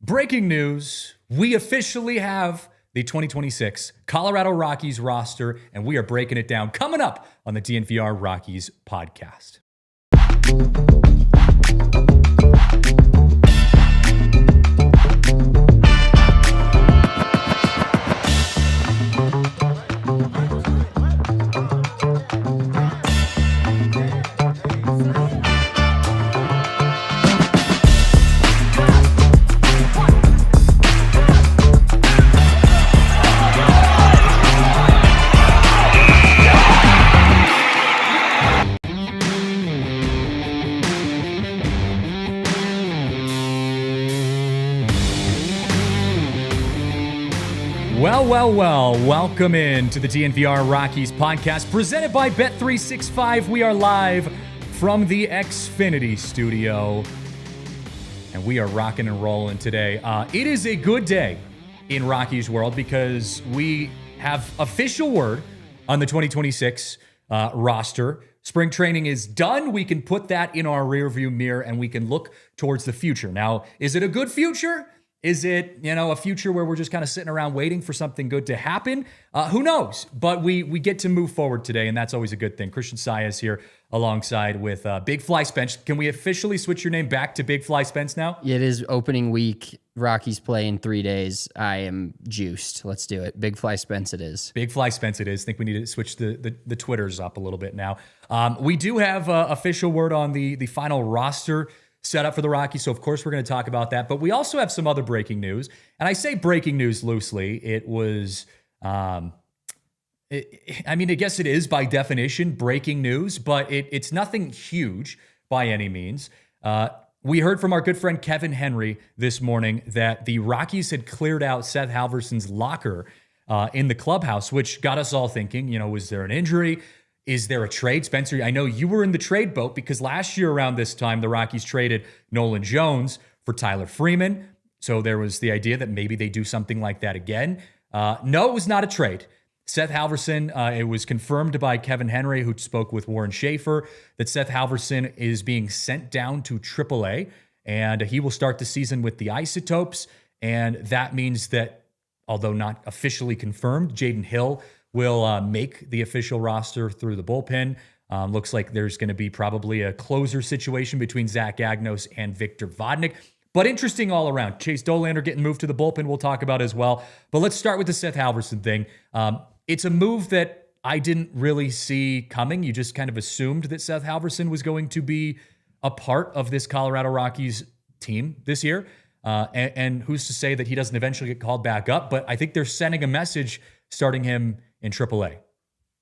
Breaking news, we officially have the 2026 Colorado Rockies roster, and we are breaking it down coming up on the DNVR Rockies podcast. Well, welcome in to the DNVR Rockies podcast presented by Bet365. We are live from the Xfinity studio, and we are rocking and rolling today. It is a good day in Rockies world because we have official word on the 2026 roster. Spring training is done. We can put that in our rearview mirror and we can look towards the future. Now, is it a good future? Is it, a future where we're just kind of sitting around waiting for something good to happen? Who knows? But we get to move forward today, and that's always a good thing. Christian Saez here alongside with Big Fly Spence. Can we officially switch your name back to Big Fly Spence now? It is opening week. Rockies play in 3 days. I am juiced. Let's do it. Big Fly Spence it is. Big Fly Spence it is. I think we need to switch the Twitters up a little bit now. We do have official word on the final roster set up for the Rockies, so of course we're going to talk about that. But we also have some other breaking news, and I say breaking news loosely. It was, I guess it is by definition breaking news, but it's nothing huge by any means. We heard from our good friend Kevin Henry this morning that the Rockies had cleared out Seth Halverson's locker in the clubhouse, which got us all thinking, was there an injury? Is there a trade? Spencer, I know you were in the trade boat because last year around this time, the Rockies traded Nolan Jones for Tyler Freeman. So there was the idea that maybe they do something like that again. No, it was not a trade. Seth Halverson, it was confirmed by Kevin Henry, who spoke with Warren Schaefer, that Seth Halverson is being sent down to AAA, and he will start the season with the Isotopes. And that means that, although not officially confirmed, Jaden Hill will make the official roster through the bullpen. Looks like there's going to be probably a closer situation between Zach Agnos and Victor Vodnik. But interesting all around. Chase Dolander getting moved to the bullpen we'll talk about as well. But let's start with the Seth Halverson thing. It's a move that I didn't really see coming. You just kind of assumed that Seth Halverson was going to be a part of this Colorado Rockies team this year. And who's to say that he doesn't eventually get called back up? But I think they're sending a message starting him in AAA.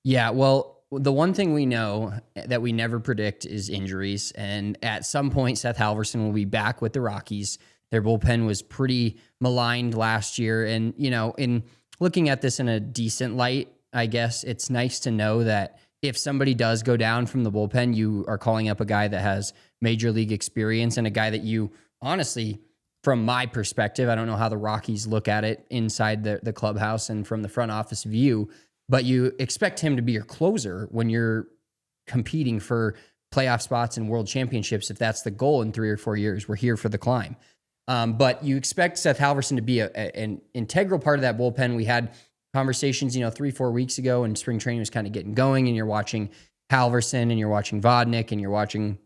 Yeah, well, the one thing we know that we never predict is injuries. And at some point, Seth Halverson will be back with the Rockies. Their bullpen was pretty maligned last year. And, in looking at this in a decent light, I guess it's nice to know that if somebody does go down from the bullpen, you are calling up a guy that has major league experience and a guy that you honestly, from my perspective, I don't know how the Rockies look at it inside the clubhouse and from the front office view, but you expect him to be your closer when you're competing for playoff spots and world championships. If that's the goal in 3 or 4 years, we're here for the climb. But you expect Seth Halverson to be an integral part of that bullpen. We had conversations, 3-4 weeks ago, and spring training was kind of getting going, and you're watching Halverson and you're watching Vodnik and you're watching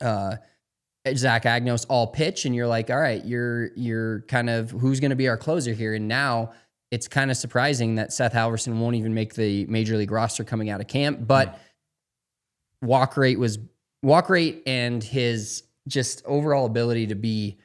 Zach Agnos all pitch, and you're like, all right, you're kind of who's going to be our closer here. And now it's kind of surprising that Seth Halverson won't even make the major league roster coming out of camp. But walk rate and his just overall ability to be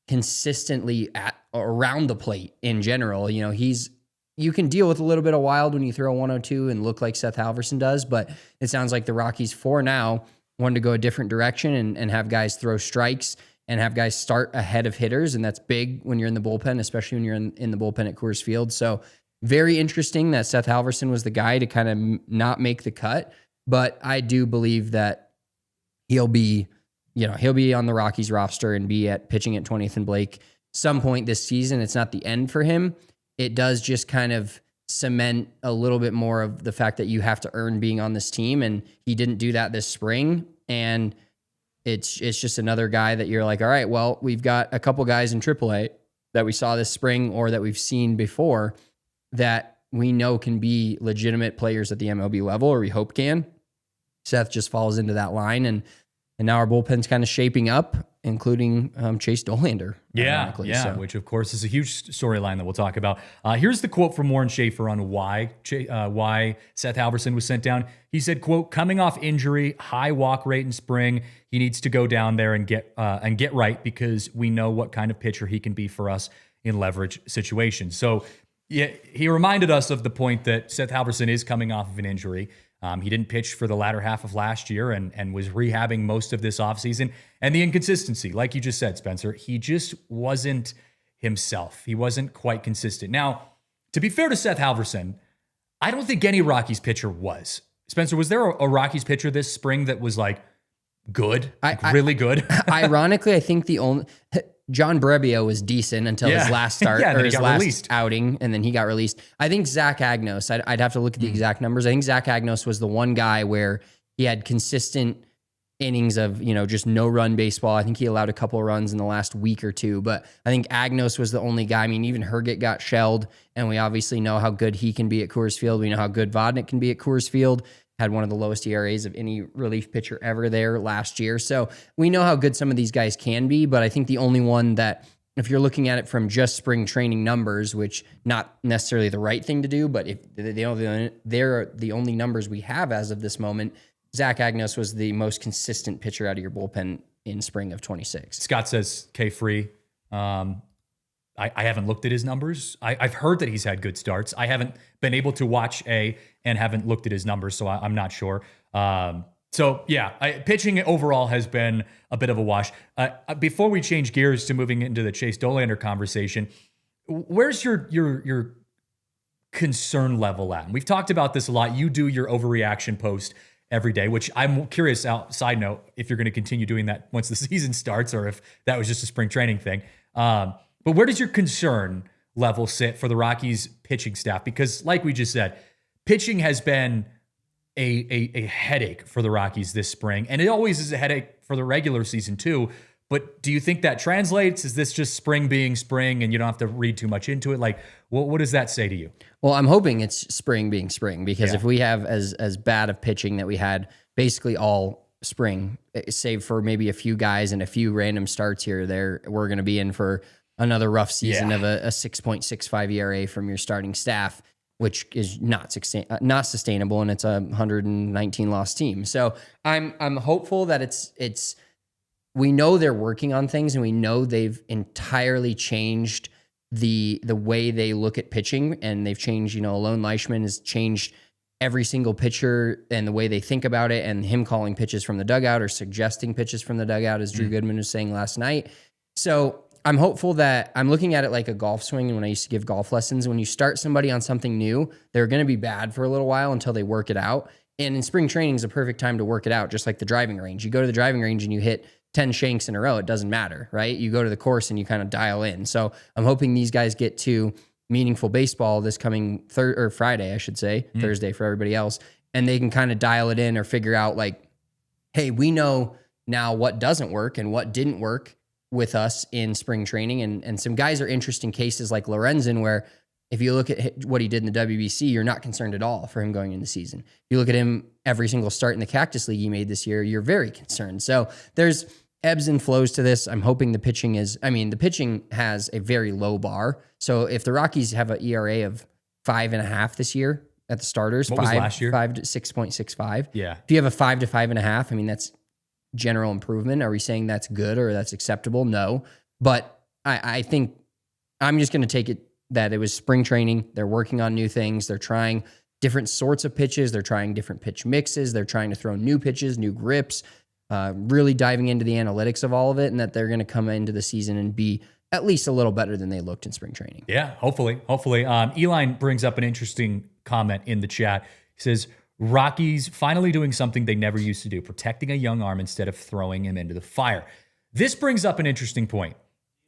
consistently at around the plate in general. You can deal with a little bit of wild when you throw 102 and look like Seth Halverson does, but it sounds like the Rockies for now wanted to go a different direction and have guys throw strikes and have guys start ahead of hitters. And that's big when you're in the bullpen, especially when you're in the bullpen at Coors Field. So very interesting that Seth Halverson was the guy to kind of not make the cut. But I do believe that he'll be on the Rockies roster and be pitching at 20th and Blake some point this season. It's not the end for him. It does just kind of cement a little bit more of the fact that you have to earn being on this team. And he didn't do that this spring. And it's just another guy that you're like, all right, well, we've got a couple guys in AAA that we saw this spring or that we've seen before that we know can be legitimate players at the MLB level, or we hope can. Seth just falls into that line, and now our bullpen's kind of shaping up, including Chase Dolander. Yeah, so. Which of course is a huge storyline that we'll talk about. Here's the quote from Warren Schaefer on why Seth Halverson was sent down. He said, quote, coming off injury, high walk rate in spring, he needs to go down there and get right, because we know what kind of pitcher he can be for us in leverage situations. So yeah, he reminded us of the point that Seth Halverson is coming off of an injury. He didn't pitch for the latter half of last year and was rehabbing most of this offseason. And the inconsistency, like you just said, Spencer, he just wasn't himself. He wasn't quite consistent. Now, to be fair to Seth Halverson, I don't think any Rockies pitcher was. Spencer, was there a Rockies pitcher this spring that was like good, really good? Ironically, I think the only... John Brebbio was decent until his last start or his last outing, and then he got released. I think Zach Agnos, I'd have to look at the exact numbers. I think Zach Agnos was the one guy where he had consistent innings of, just no run baseball. I think he allowed a couple of runs in the last week or two, but I think Agnos was the only guy. I mean, even Herget got shelled, and we obviously know how good he can be at Coors Field. We know how good Vodnik can be at Coors Field. Had one of the lowest ERAs of any relief pitcher ever there last year. So we know how good some of these guys can be, but I think the only one that, if you're looking at it from just spring training numbers, which not necessarily the right thing to do, but if they're the only numbers we have as of this moment, Zach Agnos was the most consistent pitcher out of your bullpen in spring of 26. Scott says K-Free. I haven't looked at his numbers. I've heard that he's had good starts. I haven't been able to watch and haven't looked at his numbers, so I'm not sure. Pitching overall has been a bit of a wash. Before we change gears to moving into the Chase Dolander conversation, where's your concern level at? And we've talked about this a lot. You do your overreaction post every day, which I'm curious, side note, if you're going to continue doing that once the season starts, or if that was just a spring training thing. But where does your concern level sit for the Rockies pitching staff? Because like we just said, pitching has been a headache for the Rockies this spring, and it always is a headache for the regular season too. But do you think that translates? Is this just spring being spring and you don't have to read too much into it? Like, what does that say to you? Well, I'm hoping it's spring being spring, because if we have as bad of pitching that we had basically all spring, save for maybe a few guys and a few random starts here or there, we're going to be in for another rough season of a 6.65 ERA from your starting staff, which is not sustainable, and it's a 119 loss team. So I'm hopeful that it's we know they're working on things, and we know they've entirely changed the way they look at pitching, and they've changed. Alon Leishman has changed every single pitcher and the way they think about it, and him calling pitches from the dugout or suggesting pitches from the dugout, as Drew Goodman was saying last night. So I'm hopeful that I'm looking at it like a golf swing. And when I used to give golf lessons, when you start somebody on something new, they're going to be bad for a little while until they work it out. And in spring training is a perfect time to work it out, just like the driving range. You go to the driving range and you hit 10 shanks in a row. It doesn't matter, right? You go to the course and you kind of dial in. So I'm hoping these guys get to meaningful baseball this coming Friday, I should say, Thursday for everybody else. And they can kind of dial it in or figure out like, hey, we know now what doesn't work and what didn't work with us in spring training. And some guys are interesting cases like Lorenzen, where if you look at what he did in the WBC, you're not concerned at all for him going into the season. If you look at him every single start in the Cactus League he made this year, you're very concerned. So there's ebbs and flows to this. I'm hoping the pitching has a very low bar. So if the Rockies have an ERA of 5.5 this year at the starters, what was last year? 5 to 6.65. Yeah. If you have a 5 to 5.5, that's general improvement. Are we saying that's good or that's acceptable? No. But I think I'm just going to take it that it was spring training. They're working on new things. They're trying different sorts of pitches. They're trying different pitch mixes. They're trying to throw new pitches, new grips, really diving into the analytics of all of it, and that they're going to come into the season and be at least a little better than they looked in spring training. Yeah, hopefully. Eli brings up an interesting comment in the chat. He says, Rockies finally doing something they never used to do, protecting a young arm instead of throwing him into the fire. This brings up an interesting point,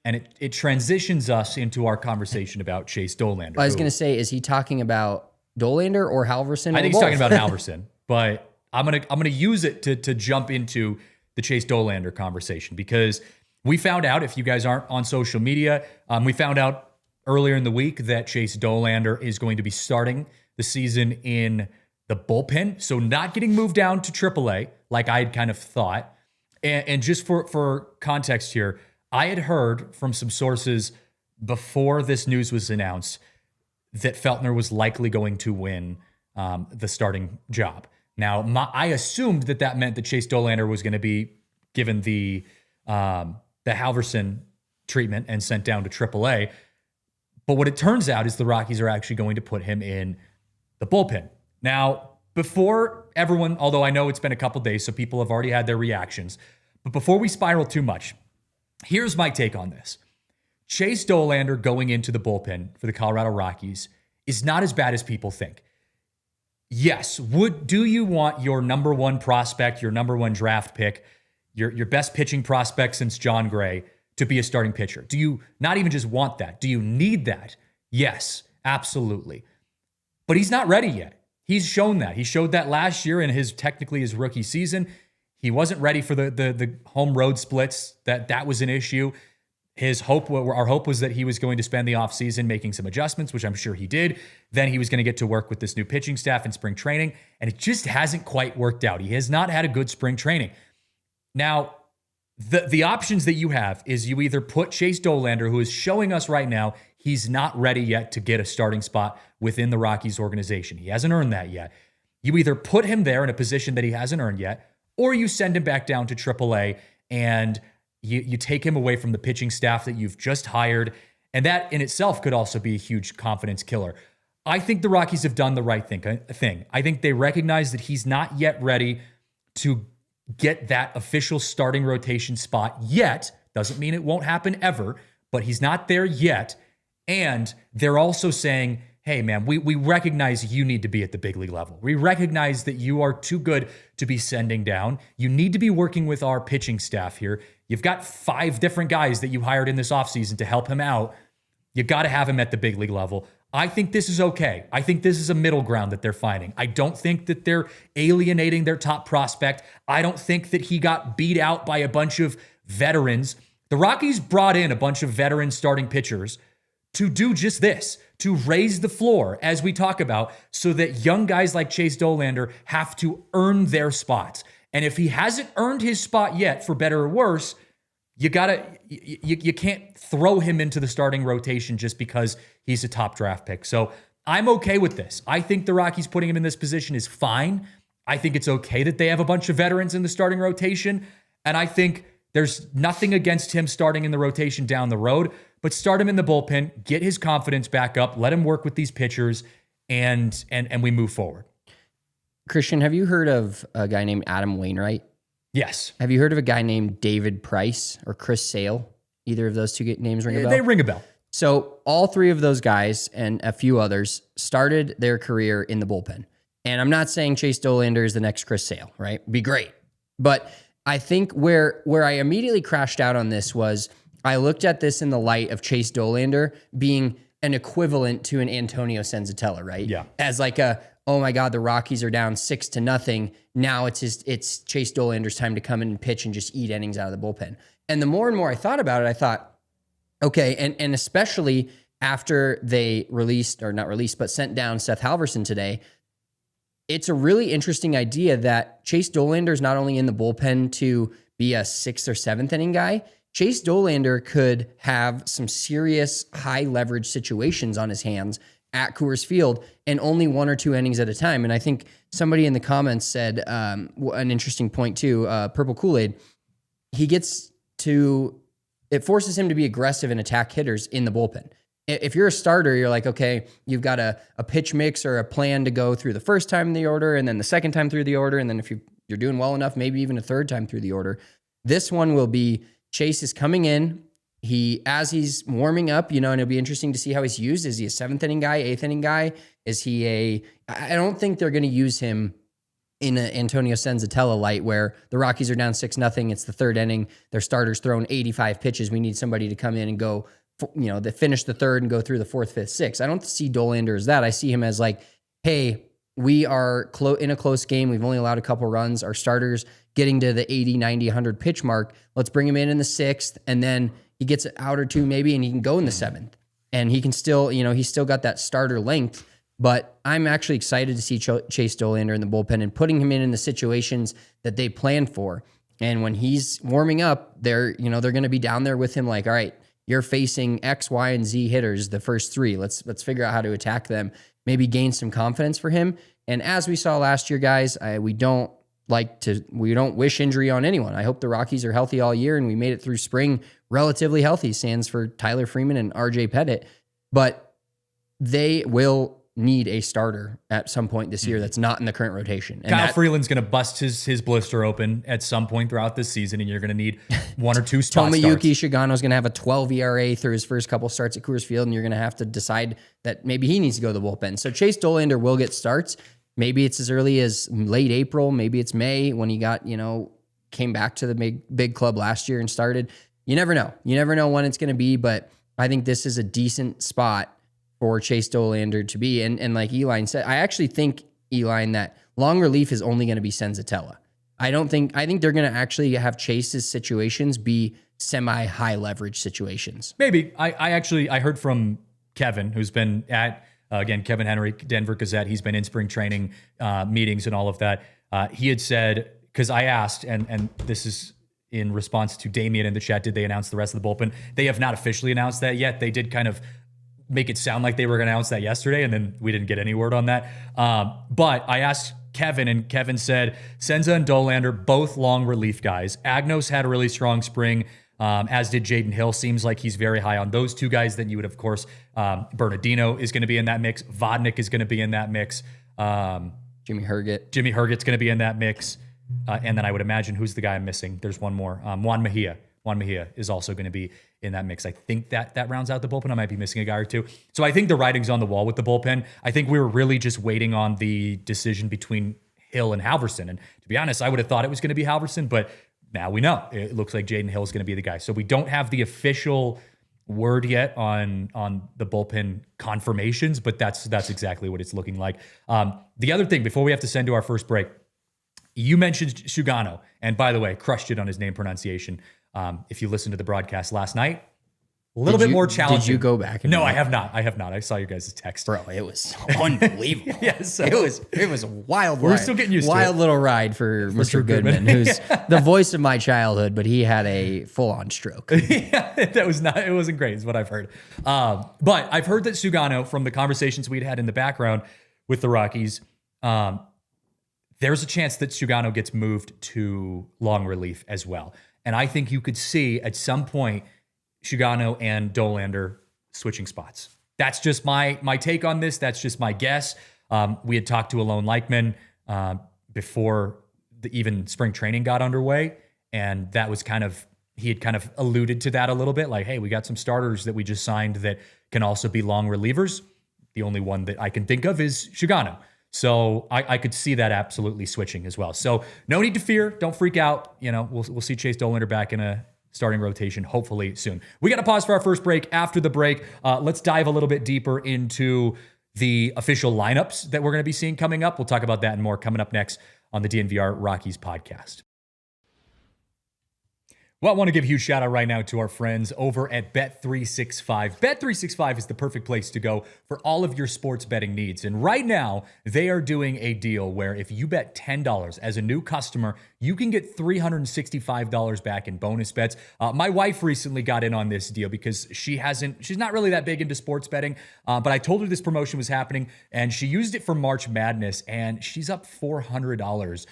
and it transitions us into our conversation about Chase Dolander. I was going to say, is he talking about Dolander or Halverson? I think he's talking about Halverson, but I'm gonna use it to jump into the Chase Dolander conversation, because We found out, if you guys aren't on social media, we found out earlier in the week that Chase Dolander is going to be starting the season in the bullpen. So not getting moved down to AAA like I had kind of thought. And just for context here, I had heard from some sources before this news was announced that Feltner was likely going to win the starting job. Now, I assumed that meant that Chase Dolander was going to be given the Halverson treatment and sent down to AAA. But what it turns out is the Rockies are actually going to put him in the bullpen. Now, before everyone, although I know it's been a couple days, so people have already had their reactions, but before we spiral too much, here's my take on this. Chase Dolander going into the bullpen for the Colorado Rockies is not as bad as people think. Yes, do you want your number one prospect, your number one draft pick, your best pitching prospect since John Gray to be a starting pitcher? Do you not even just want that? Do you need that? Yes, absolutely. But he's not ready yet. He's shown that. He showed that last year in his rookie season. He wasn't ready for the home road splits. That was an issue. Our hope was that he was going to spend the offseason making some adjustments, which I'm sure he did. Then he was going to get to work with this new pitching staff in spring training, and it just hasn't quite worked out. He has not had a good spring training. Now, the options that you have is you either put Chase Dolander, who is showing us right now he's not ready yet to get a starting spot within the Rockies organization. He hasn't earned that yet. You either put him there in a position that he hasn't earned yet, or you send him back down to AAA and you take him away from the pitching staff that you've just hired. And that in itself could also be a huge confidence killer. I think the Rockies have done the right thing. I think they recognize that he's not yet ready to get that official starting rotation spot yet. Doesn't mean it won't happen ever, but he's not there yet. And they're also saying, hey, man, we recognize you need to be at the big league level. We recognize that you are too good to be sending down. You need to be working with our pitching staff here. You've got 5 different guys that you hired in this offseason to help him out. You got to have him at the big league level. I think this is okay. I think this is a middle ground that they're finding. I don't think that they're alienating their top prospect. I don't think that he got beat out by a bunch of veterans. The Rockies brought in a bunch of veteran starting pitchers to do just this, to raise the floor, as we talk about, so that young guys like Chase Dolander have to earn their spots. And if he hasn't earned his spot yet, for better or worse, you can't throw him into the starting rotation just because he's a top draft pick. So I'm okay with this. I think the Rockies putting him in this position is fine. I think it's okay that they have a bunch of veterans in the starting rotation. And I think there's nothing against him starting in the rotation down the road, but start him in the bullpen, get his confidence back up, let him work with these pitchers, and we move forward. Christian, have you heard of a guy named Adam Wainwright? Yes. Have you heard of a guy named David Price or Chris Sale? Either of those two names ring a bell? They ring a bell. So all 3 of those guys and a few others started their career in the bullpen. And I'm not saying Chase Dolander is the next Chris Sale, right? Be great. But I think where I immediately crashed out on this was I looked at this in the light of Chase Dolander being an equivalent to an Antonio Senzatella, right? Yeah. As like oh my God, the Rockies are down 6-0. Now it's Chase Dolander's time to come in and pitch and just eat innings out of the bullpen. And the more and more I thought about it, I thought, okay, and especially after they sent down Seth Halverson today, it's a really interesting idea that Chase Dolander is not only in the bullpen to be a 6th or 7th inning guy. Chase Dolander could have some serious high leverage situations on his hands at Coors Field and only 1 or 2 innings at a time. And I think somebody in the comments said an interesting point too, Purple Kool-Aid, it forces him to be aggressive and attack hitters in the bullpen. If you're a starter, you're like, okay, you've got a pitch mix or a plan to go through the first time in the order and then the second time through the order. And then if you're doing well enough, maybe even a third time through the order. This one will be Chase is coming in. As he's warming up, and it'll be interesting to see how he's used. Is he a 7th inning guy, 8th inning guy? I don't think they're going to use him in an Antonio Senzatella light where the Rockies are down 6-0. It's the 3rd inning. Their starter's thrown 85 pitches. We need somebody to come in and go, they finish the 3rd and go through the 4th, 5th, 6th. I don't see Dolander as that. I see him as like, hey, we are in a close game. We've only allowed a couple runs. Our starters getting to the 80, 90, 100 pitch mark. Let's bring him in the 6th, and then he gets an out or two maybe, and he can go in the 7th. And he can still, he's still got that starter length. But I'm actually excited to see Chase Dolander in the bullpen and putting him in the situations that they planned for. And when he's warming up, they're going to be down there with him like, all right, you're facing X, Y, and Z hitters the first 3. Let's figure out how to attack them, maybe gain some confidence for him. And as we saw last year, guys, we don't wish injury on anyone. I hope the Rockies are healthy all year, and we made it through spring relatively healthy, sans for Tyler Freeman and RJ Pettit. But they will need a starter at some point this year that's not in the current rotation. And Kyle Freeland's going to bust his blister open at some point throughout this season, and you're going to need 1 or 2 spot starts. Tomoyuki Shigano's going to have a 12 ERA through his first couple starts at Coors Field, and you're going to have to decide that maybe he needs to go to the bullpen. So Chase Dolander will get starts. Maybe it's as early as late April. Maybe it's May when he got, came back to the big club last year and started. You never know. You never know when it's going to be, but I think this is a decent spot for Chase Dolander to be. And like Eli said, I actually think, Eli, that long relief is only going to be Senzatella. I think they're going to actually have Chase's situations be semi-high leverage situations. Maybe. I heard from Kevin, who's been at, again, Kevin Henry, Denver Gazette. He's been in spring training meetings and all of that. He had said, because I asked, and this is in response to Damien in the chat, did they announce the rest of the bullpen? They have not officially announced that yet. They did kind of make it sound like they were going to announce that yesterday, and then we didn't get any word on that. But I asked Kevin, and Kevin said Senza and Dolander, both long relief guys. Agnos had a really strong spring, as did Jaden Hill. Seems like he's very high on those 2 guys. Then you would, of course, Bernardino is going to be in that mix. Vodnik is going to be in that mix. Jimmy Herget's going to be in that mix. And then I would imagine, who's the guy I'm missing? There's one more. Juan Mejia. Juan Mejia is also going to be in that mix. I think that rounds out the bullpen. I might be missing a guy or 2. So I think the writing's on the wall with the bullpen. I think we were really just waiting on the decision between Hill and Halverson. And to be honest, I would have thought it was going to be Halverson, but now we know. It looks like Jaden Hill is going to be the guy. So we don't have the official word yet on the bullpen confirmations, but that's exactly what it's looking like. The other thing, before we have to send to our first break, you mentioned Shugano, and by the way, crushed it on his name pronunciation. If you listened to the broadcast last night, a little bit more challenging. Did you go back? No, I have not. I saw your guys' text. Bro, it was unbelievable. Yes, it was a wild We're ride. still getting used to it. Wild little ride for Mr. Goodman, who's the voice of my childhood, but he had a full-on stroke. Yeah, it wasn't great, is what I've heard. But I've heard that Sugano, from the conversations we'd had in the background with the Rockies, there's a chance that Sugano gets moved to long relief as well. And I think you could see at some point Sugano and Dolander switching spots. That's just my take on this. That's just my guess. We had talked to Alon Leichman before even spring training got underway, and that was he had kind of alluded to that a little bit, like, hey, we got some starters that we just signed that can also be long relievers. The only one that I can think of is Sugano. So I could see that absolutely switching as well. So no need to fear. Don't freak out. We'll see Chase Dolander back in a starting rotation hopefully soon. We got to pause for our first break. After the break, let's dive a little bit deeper into the official lineups that we're going to be seeing coming up. We'll talk about that and more coming up next on the DNVR Rockies podcast. Well, I want to give a huge shout out right now to our friends over at Bet365. Bet365 is the perfect place to go for all of your sports betting needs. And right now, they are doing a deal where if you bet $10 as a new customer, you can get $365 back in bonus bets. My wife recently got in on this deal because she's not really that big into sports betting, but I told her this promotion was happening and she used it for March Madness and she's up $400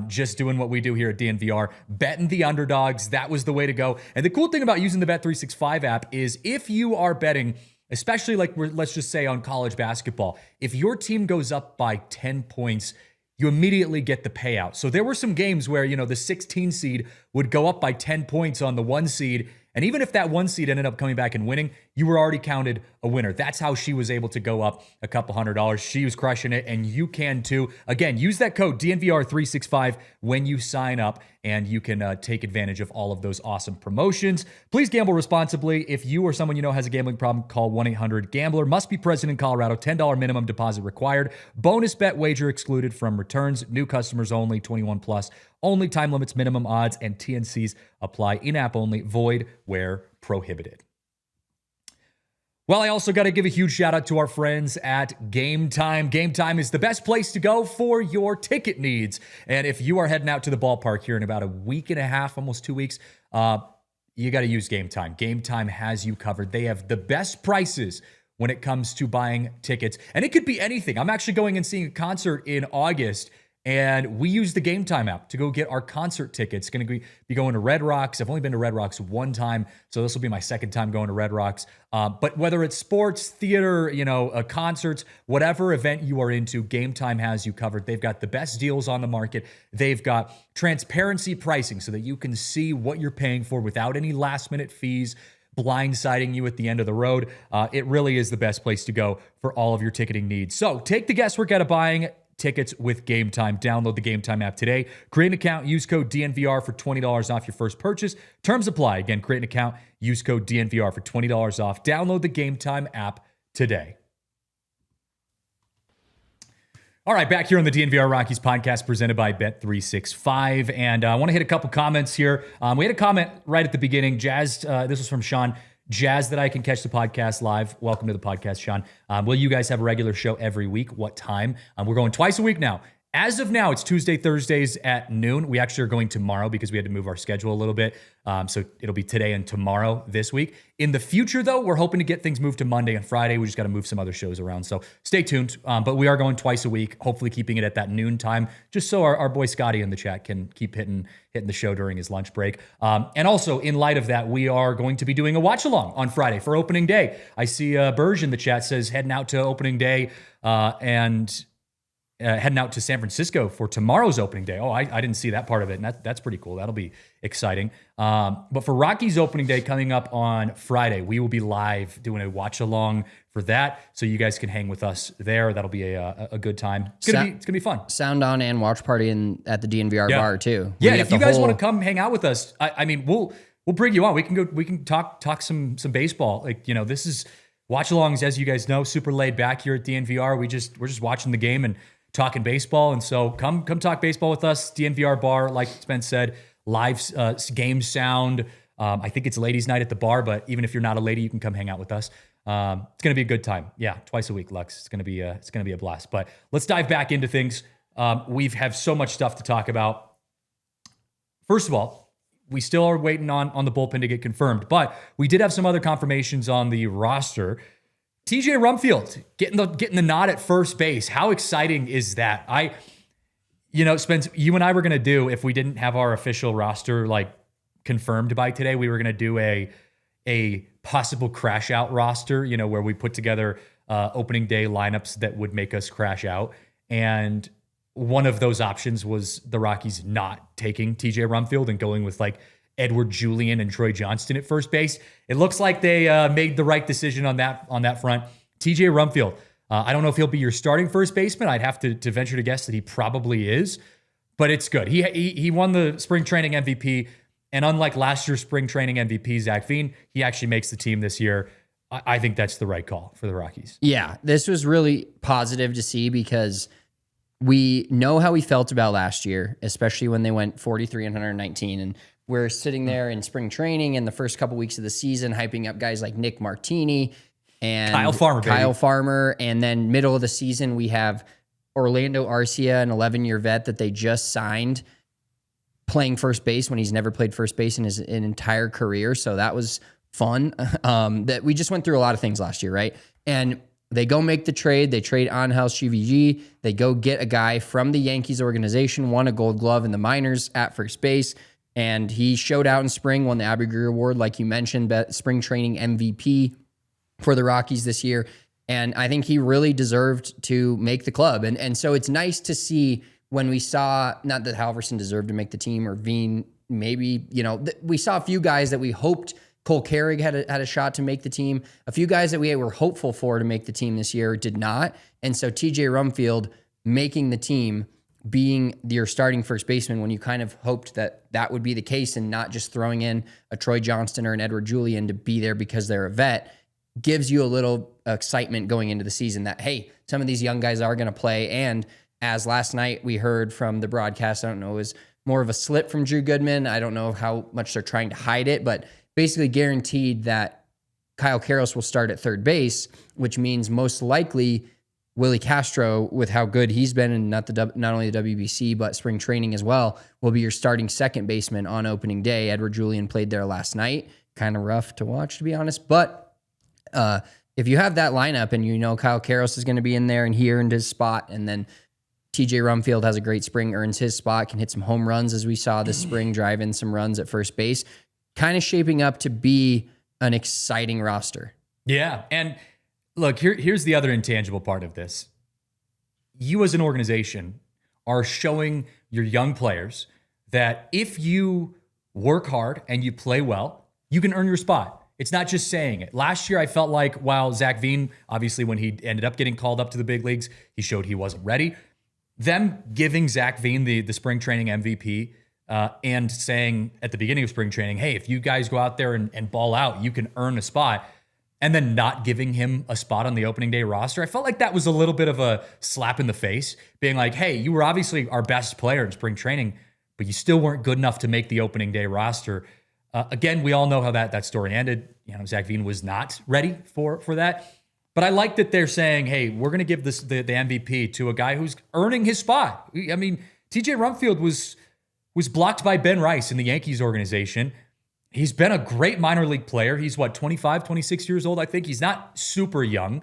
just doing what we do here at DNVR, betting the underdogs. That was the way to go. And the cool thing about using the Bet365 app is if you are betting, especially let's just say on college basketball, if your team goes up by 10 points, you immediately get the payout. So there were some games where, the 16 seed would go up by 10 points on the 1 seed. And even if that 1 seed ended up coming back and winning, you were already counted a winner. That's how she was able to go up a couple $100. She was crushing it, and you can too. Again, use that code DNVR365 when you sign up, and you can take advantage of all of those awesome promotions. Please gamble responsibly. If you or someone you know has a gambling problem, call 1-800-GAMBLER. Must be present in Colorado. $10 minimum deposit required. Bonus bet wager excluded from returns. New customers only. 21 plus. only. Time limits, minimum odds, and TNCs apply. In-app only. Void where prohibited. Well, I also got to give a huge shout out to our friends at Game Time. Game Time is the best place to go for your ticket needs. And if you are heading out to the ballpark here in about a week and a half, almost 2 weeks, you got to use Game Time. Game Time has you covered. They have the best prices when it comes to buying tickets. And it could be anything. I'm actually going and seeing a concert in August, and we use the Game Time app to go get our concert tickets. Going to be going to Red Rocks. I've only been to Red Rocks one time, so this will be my second time going to Red Rocks. But whether it's sports, theater, concerts, whatever event you are into, Game Time has you covered. They've got the best deals on the market. They've got transparency pricing so that you can see what you're paying for without any last-minute fees blindsiding you at the end of the road. It really is the best place to go for all of your ticketing needs. So take the guesswork out of buying tickets with Game Time. Download the Game Time app today. Create an account, use code DNVR for $20 off your first purchase. Terms apply. Again, create an account, use code DNVR for $20 off. Download the Game Time app today. All right, back here on the DNVR Rockies podcast presented by Bet365. And I want to hit a couple comments here. We had a comment right at the beginning. Jazz, this was from Sean. Jazz, that I can catch the podcast live. Welcome to the podcast, Sean. Will you guys have a regular show every week? What time? We're going twice a week now. As of now, it's Tuesday, Thursdays at noon. We actually are going tomorrow because we had to move our schedule a little bit. So it'll be today and tomorrow this week. In the future, though, we're hoping to get things moved to Monday and Friday. We just got to move some other shows around. So stay tuned. But we are going twice a week, hopefully keeping it at that noon time, just so our boy Scotty in the chat can keep hitting the show during his lunch break. And also, in light of that, we are going to be doing a watch-along on Friday for opening day. I see Burge in the chat says heading out to opening day and heading out to San Francisco for tomorrow's opening day. Oh, I didn't see that part of it, and that's pretty cool. That'll be exciting. But for Rockies opening day coming up on Friday, we will be live doing a watch-along for that, so you guys can hang with us there. That'll be a good time. It's gonna be fun. Sound on and watch party at the DNVR bar too. Yeah, if you guys want to come hang out with us, I mean, we'll bring you on. We can talk some baseball. This is watch-alongs, as you guys know, super laid back here at DNVR. We're just watching the game and talking baseball. And so come talk baseball with us. DNVR bar, like Spence said, live game sound. I think it's ladies' night at the bar, but even if you're not a lady, you can come hang out with us. It's going to be a good time. Yeah, twice a week, Lux. It's going to be a blast. But let's dive back into things. We have so much stuff to talk about. First of all, we still are waiting on the bullpen to get confirmed, but we did have some other confirmations on the roster. TJ Rumfield getting the nod at first base. How exciting is that? Spence, you and I were going to do, if we didn't have our official roster confirmed by today, we were going to do a possible crash out roster, where we put together opening day lineups that would make us crash out. And one of those options was the Rockies not taking TJ Rumfield and going with Edward Julian and Troy Johnston at first base. It looks like they made the right decision on that front. TJ Rumfield, I don't know if he'll be your starting first baseman. I'd have to venture to guess that he probably is, but it's good. He won the spring training MVP, and unlike last year's spring training MVP, Zach Veen, he actually makes the team this year. I think that's the right call for the Rockies. Yeah, this was really positive to see because we know how we felt about last year, especially when they went 43 and 119, and we're sitting there in spring training in the first couple weeks of the season, hyping up guys like Nick Martini and Kyle Farmer. And then middle of the season, we have Orlando Arcia, an 11-year vet that they just signed, playing first base when he's never played first base in his entire career. So that was fun. That we just went through a lot of things last year, right? And they go make the trade. They trade Angel Chivigi. They go get a guy from the Yankees organization, won a Gold Glove in the minors at first base. And he showed out in spring, won the Abby Greer Award, like you mentioned, spring training MVP for the Rockies this year. And I think he really deserved to make the club. And so it's nice to see when we saw, not that Halverson deserved to make the team or Veen, maybe, we saw a few guys that we hoped. Cole Carrig had a shot to make the team. A few guys that we were hopeful for to make the team this year did not. And so TJ Rumfield making the team, being your starting first baseman when you kind of hoped that would be the case and not just throwing in a Troy Johnston or an Edward Julian to be there because they're a vet, gives you a little excitement going into the season that, hey, some of these young guys are going to play. And as last night we heard from the broadcast, I don't know, it was more of a slip from Drew Goodman. I don't know how much they're trying to hide it, but basically guaranteed that Kyle Karros will start at third base, which means most likely Willie Castro, with how good he's been in not only the WBC, but spring training as well, will be your starting second baseman on opening day. Edward Julian played there last night. Kind of rough to watch, to be honest. But if you have that lineup and you know Kyle Karros is going to be in there and he earned his spot, and then TJ Rumfield has a great spring, earns his spot, can hit some home runs as we saw this spring, drive in some runs at first base, kind of shaping up to be an exciting roster. Yeah, and look, here's the other intangible part of this. You as an organization are showing your young players that if you work hard and you play well, you can earn your spot. It's not just saying it. Last year, I felt like while Zach Veen, obviously when he ended up getting called up to the big leagues, he showed he wasn't ready. Them giving Zach Veen the spring training MVP and saying at the beginning of spring training, hey, if you guys go out there and ball out, you can earn a spot, and then not giving him a spot on the opening day roster, I felt like that was a little bit of a slap in the face, being like, hey, you were obviously our best player in spring training, but you still weren't good enough to make the opening day roster. Again, we all know how that story ended. Zach Veen was not ready for that. But I like that they're saying, hey, we're going to give this the MVP to a guy who's earning his spot. I mean, TJ Rumfield was blocked by Ben Rice in the Yankees organization. He's been a great minor league player. He's 25, 26 years old, I think. He's not super young.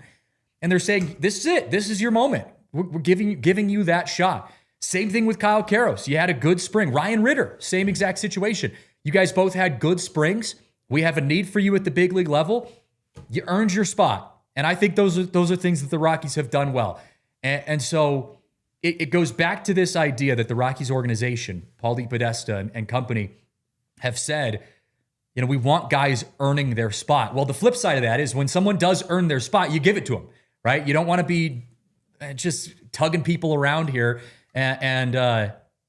And they're saying, this is it. This is your moment. We're giving you that shot. Same thing with Kyle Karros. You had a good spring. Ryan Ritter, same exact situation. You guys both had good springs. We have a need for you at the big league level. You earned your spot. And I think those are things that the Rockies have done well. And so it goes back to this idea that the Rockies organization, Paul DePodesta and company, have said, we want guys earning their spot. Well, the flip side of that is when someone does earn their spot, you give it to them, right? You don't want to be just tugging people around here and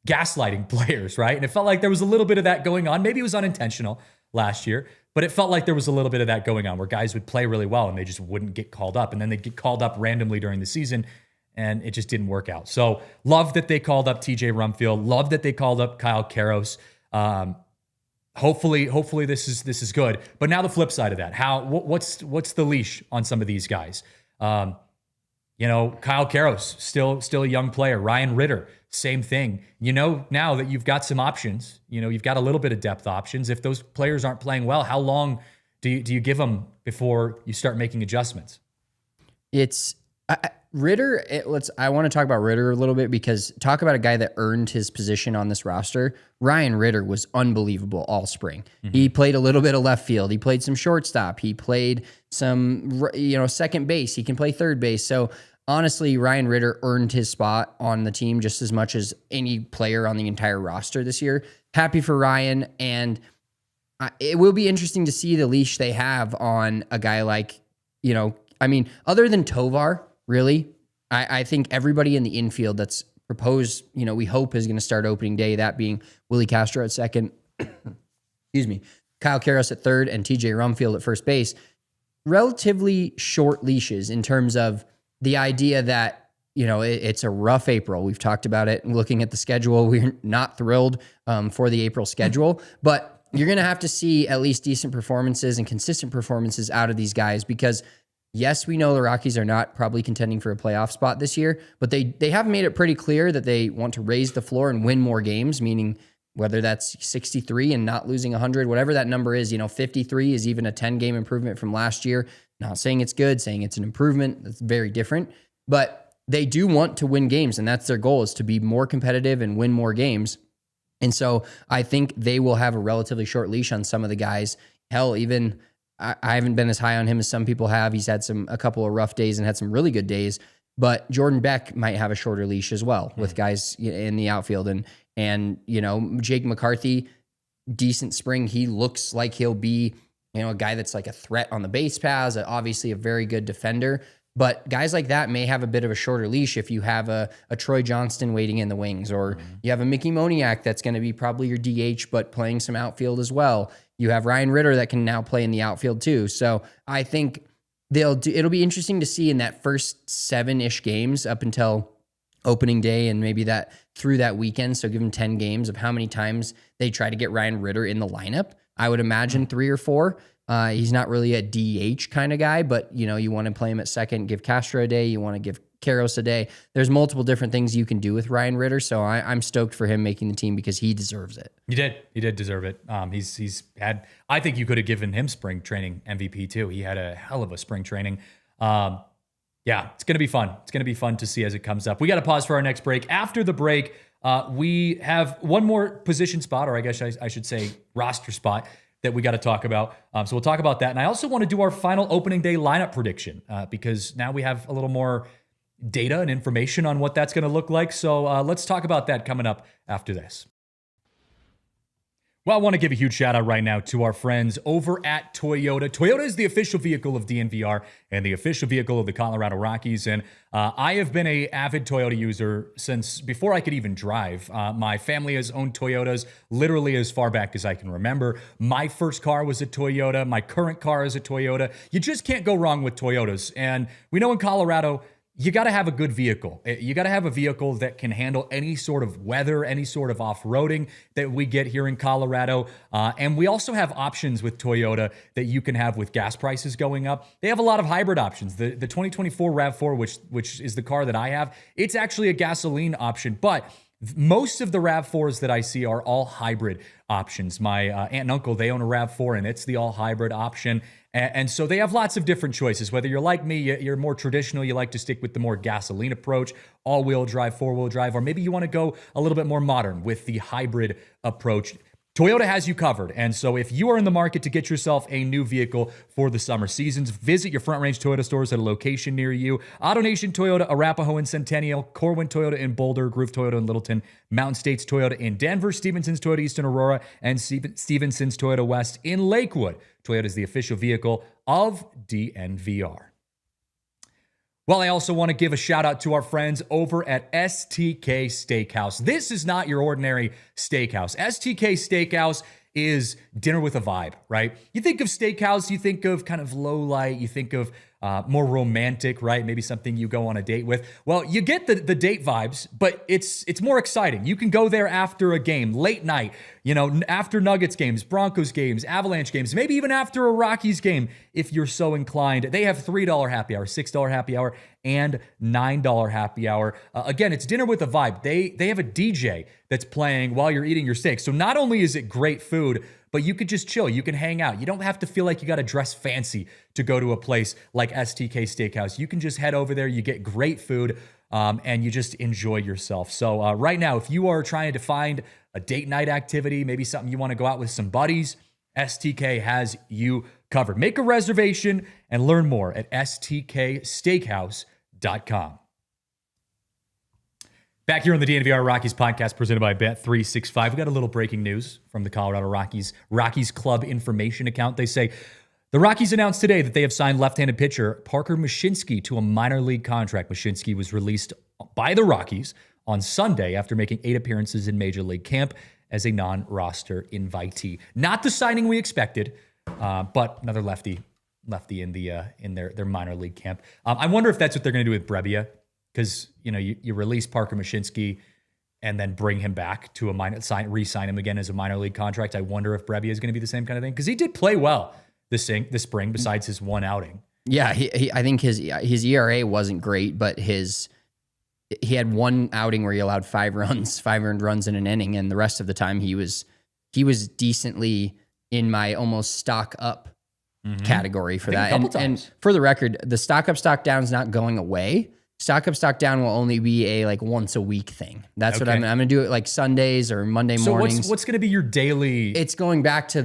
gaslighting players, right? And it felt like there was a little bit of that going on. Maybe it was unintentional last year, but it felt like there was a little bit of that going on where guys would play really well and they just wouldn't get called up. And then they'd get called up randomly during the season and it just didn't work out. So love that they called up TJ Rumfield. Love that they called up Kyle Karros. Hopefully this is good. But now the flip side of that, what's the leash on some of these guys? Kyle Karros, still a young player. Ryan Ritter, same thing. Now that you've got some options, you've got a little bit of depth options. If those players aren't playing well, how long do you give them before you start making adjustments? It's Ritter. I want to talk about Ritter a little bit because talk about a guy that earned his position on this roster. Ryan Ritter was unbelievable all spring. Mm-hmm. He played a little bit of left field. He played some shortstop. He played some, second base. He can play third base. So honestly, Ryan Ritter earned his spot on the team just as much as any player on the entire roster this year. Happy for Ryan. And it will be interesting to see the leash they have on a guy like, other than Tovar, really, I think everybody in the infield that's proposed, we hope is going to start opening day, that being Willie Castro at second, excuse me, Kyle Karros at third, and TJ Rumfield at first base, relatively short leashes in terms of the idea that, it's a rough April. We've talked about it. Looking at the schedule, we're not thrilled for the April schedule, but you're going to have to see at least decent performances and consistent performances out of these guys because, yes, we know the Rockies are not probably contending for a playoff spot this year, but they have made it pretty clear that they want to raise the floor and win more games, meaning whether that's 63 and not losing 100, whatever that number is, 53 is even a 10-game improvement from last year. Not saying it's good, saying it's an improvement. That's very different. But they do want to win games, and that's their goal, is to be more competitive and win more games. And so I think they will have a relatively short leash on some of the guys. Hell, even I haven't been as high on him as some people have. He's had a couple of rough days and had some really good days. But Jordan Beck might have a shorter leash as well with guys in the outfield. And Jake McCarthy, decent spring. He looks like he'll be, a guy that's like a threat on the base paths, obviously a very good defender. But guys like that may have a bit of a shorter leash if you have a Troy Johnston waiting in the wings, or you have a Mickey Moniak that's going to be probably your DH, but playing some outfield as well. You have Ryan Ritter that can now play in the outfield too. So I think it'll be interesting to see in that first 7-ish games up until opening day and maybe that through that weekend. So give him 10 games of how many times they try to get Ryan Ritter in the lineup. I would imagine 3 or 4. He's not really a DH kind of guy, but you want to play him at second, give Castro a day. You want to give Karros a day. There's multiple different things you can do with Ryan Ritter. So I'm stoked for him making the team because he deserves it. He did deserve it. He's had, I think you could have given him spring training MVP too. He had a hell of a spring training. Yeah, it's going to be fun. It's going to be fun to see as it comes up. We got to pause for our next break. After the break, we have one more position spot, or I guess I should say roster spot, that we got to talk about. So we'll talk about that. And I also want to do our final opening day lineup prediction because now we have a little more data and information on what that's going to look like. So let's talk about that coming up after this. Well, I want to give a huge shout out right now to our friends over at Toyota. Toyota is the official vehicle of DNVR and the official vehicle of the Colorado Rockies. And I have been an avid Toyota user since before I could even drive. My family has owned Toyotas literally as far back as I can remember. My first car was a Toyota. My current car is a Toyota. You just can't go wrong with Toyotas. And we know in Colorado, you got to have a good vehicle. You got to have a vehicle that can handle any sort of weather, any sort of off-roading that we get here in Colorado. And we also have options with Toyota that you can have with gas prices going up. They have a lot of hybrid options. The 2024 RAV4, which is the car that I have, it's actually a gasoline option, but most of the RAV4s that I see are all hybrid options. My aunt and uncle, they own a RAV4 and it's the all hybrid option. And so they have lots of different choices. Whether you're like me, you're more traditional, you like to stick with the more gasoline approach, all-wheel drive, four-wheel drive, or maybe you want to go a little bit more modern with the hybrid approach. Toyota has you covered. And so if you are in the market to get yourself a new vehicle for the summer seasons, visit your Front Range Toyota stores at a location near you. AutoNation Toyota, Arapahoe and Centennial, Corwin Toyota in Boulder, Groove Toyota in Littleton, Mountain States Toyota in Denver, Stevenson's Toyota Eastern Aurora, and Stevenson's Toyota West in Lakewood. Toyota is the official vehicle of DNVR. Well, I also want to give a shout out to our friends over at STK Steakhouse. This is not your ordinary steakhouse. STK Steakhouse is dinner with a vibe, right? You think of steakhouse, you think of kind of low light, you think of more romantic, right? Maybe something you go on a date with. Well, you get the date vibes, but it's more exciting. You can go there after a game, late night, after Nuggets games, Broncos games, Avalanche games, maybe even after a Rockies game, if you're so inclined. They have $3 happy hour, $6 happy hour, and $9 happy hour. Again, it's dinner with a vibe. They have a DJ that's playing while you're eating your steak. So not only is it great food, but you could just chill. You can hang out. You don't have to feel like you got to dress fancy to go to a place like STK Steakhouse. You can just head over there. You get great food, and you just enjoy yourself. So right now, if you are trying to find a date night activity, maybe something you want to go out with some buddies, STK has you covered. Make a reservation and learn more at stksteakhouse.com. Back here on the DNVR Rockies podcast presented by Bet365, we got a little breaking news from the Colorado Rockies Club information account. They say the Rockies announced today that they have signed left-handed pitcher Parker Mushinski to a minor league contract. Mushinski was released by the Rockies on Sunday after making 8 appearances in Major League camp as a non-roster invitee. Not the signing we expected, but another lefty in their minor league camp. I wonder if that's what they're going to do with Brebbia. Because, you release Parker Mushinski and then bring him back to re-sign him again as a minor league contract. I wonder if Brebbia is going to be the same kind of thing. Because he did play well this spring besides his one outing. Yeah, I think his ERA wasn't great, but he had one outing where he allowed 5 earned runs in an inning, and the rest of the time he was decently in my almost stock up category for that. And for the record, the stock up, stock down is not going away. Stock up, stock down will only be a once a week thing. That's what I'm going to do it like Sundays or Monday mornings. So what's going to be your daily? It's going back to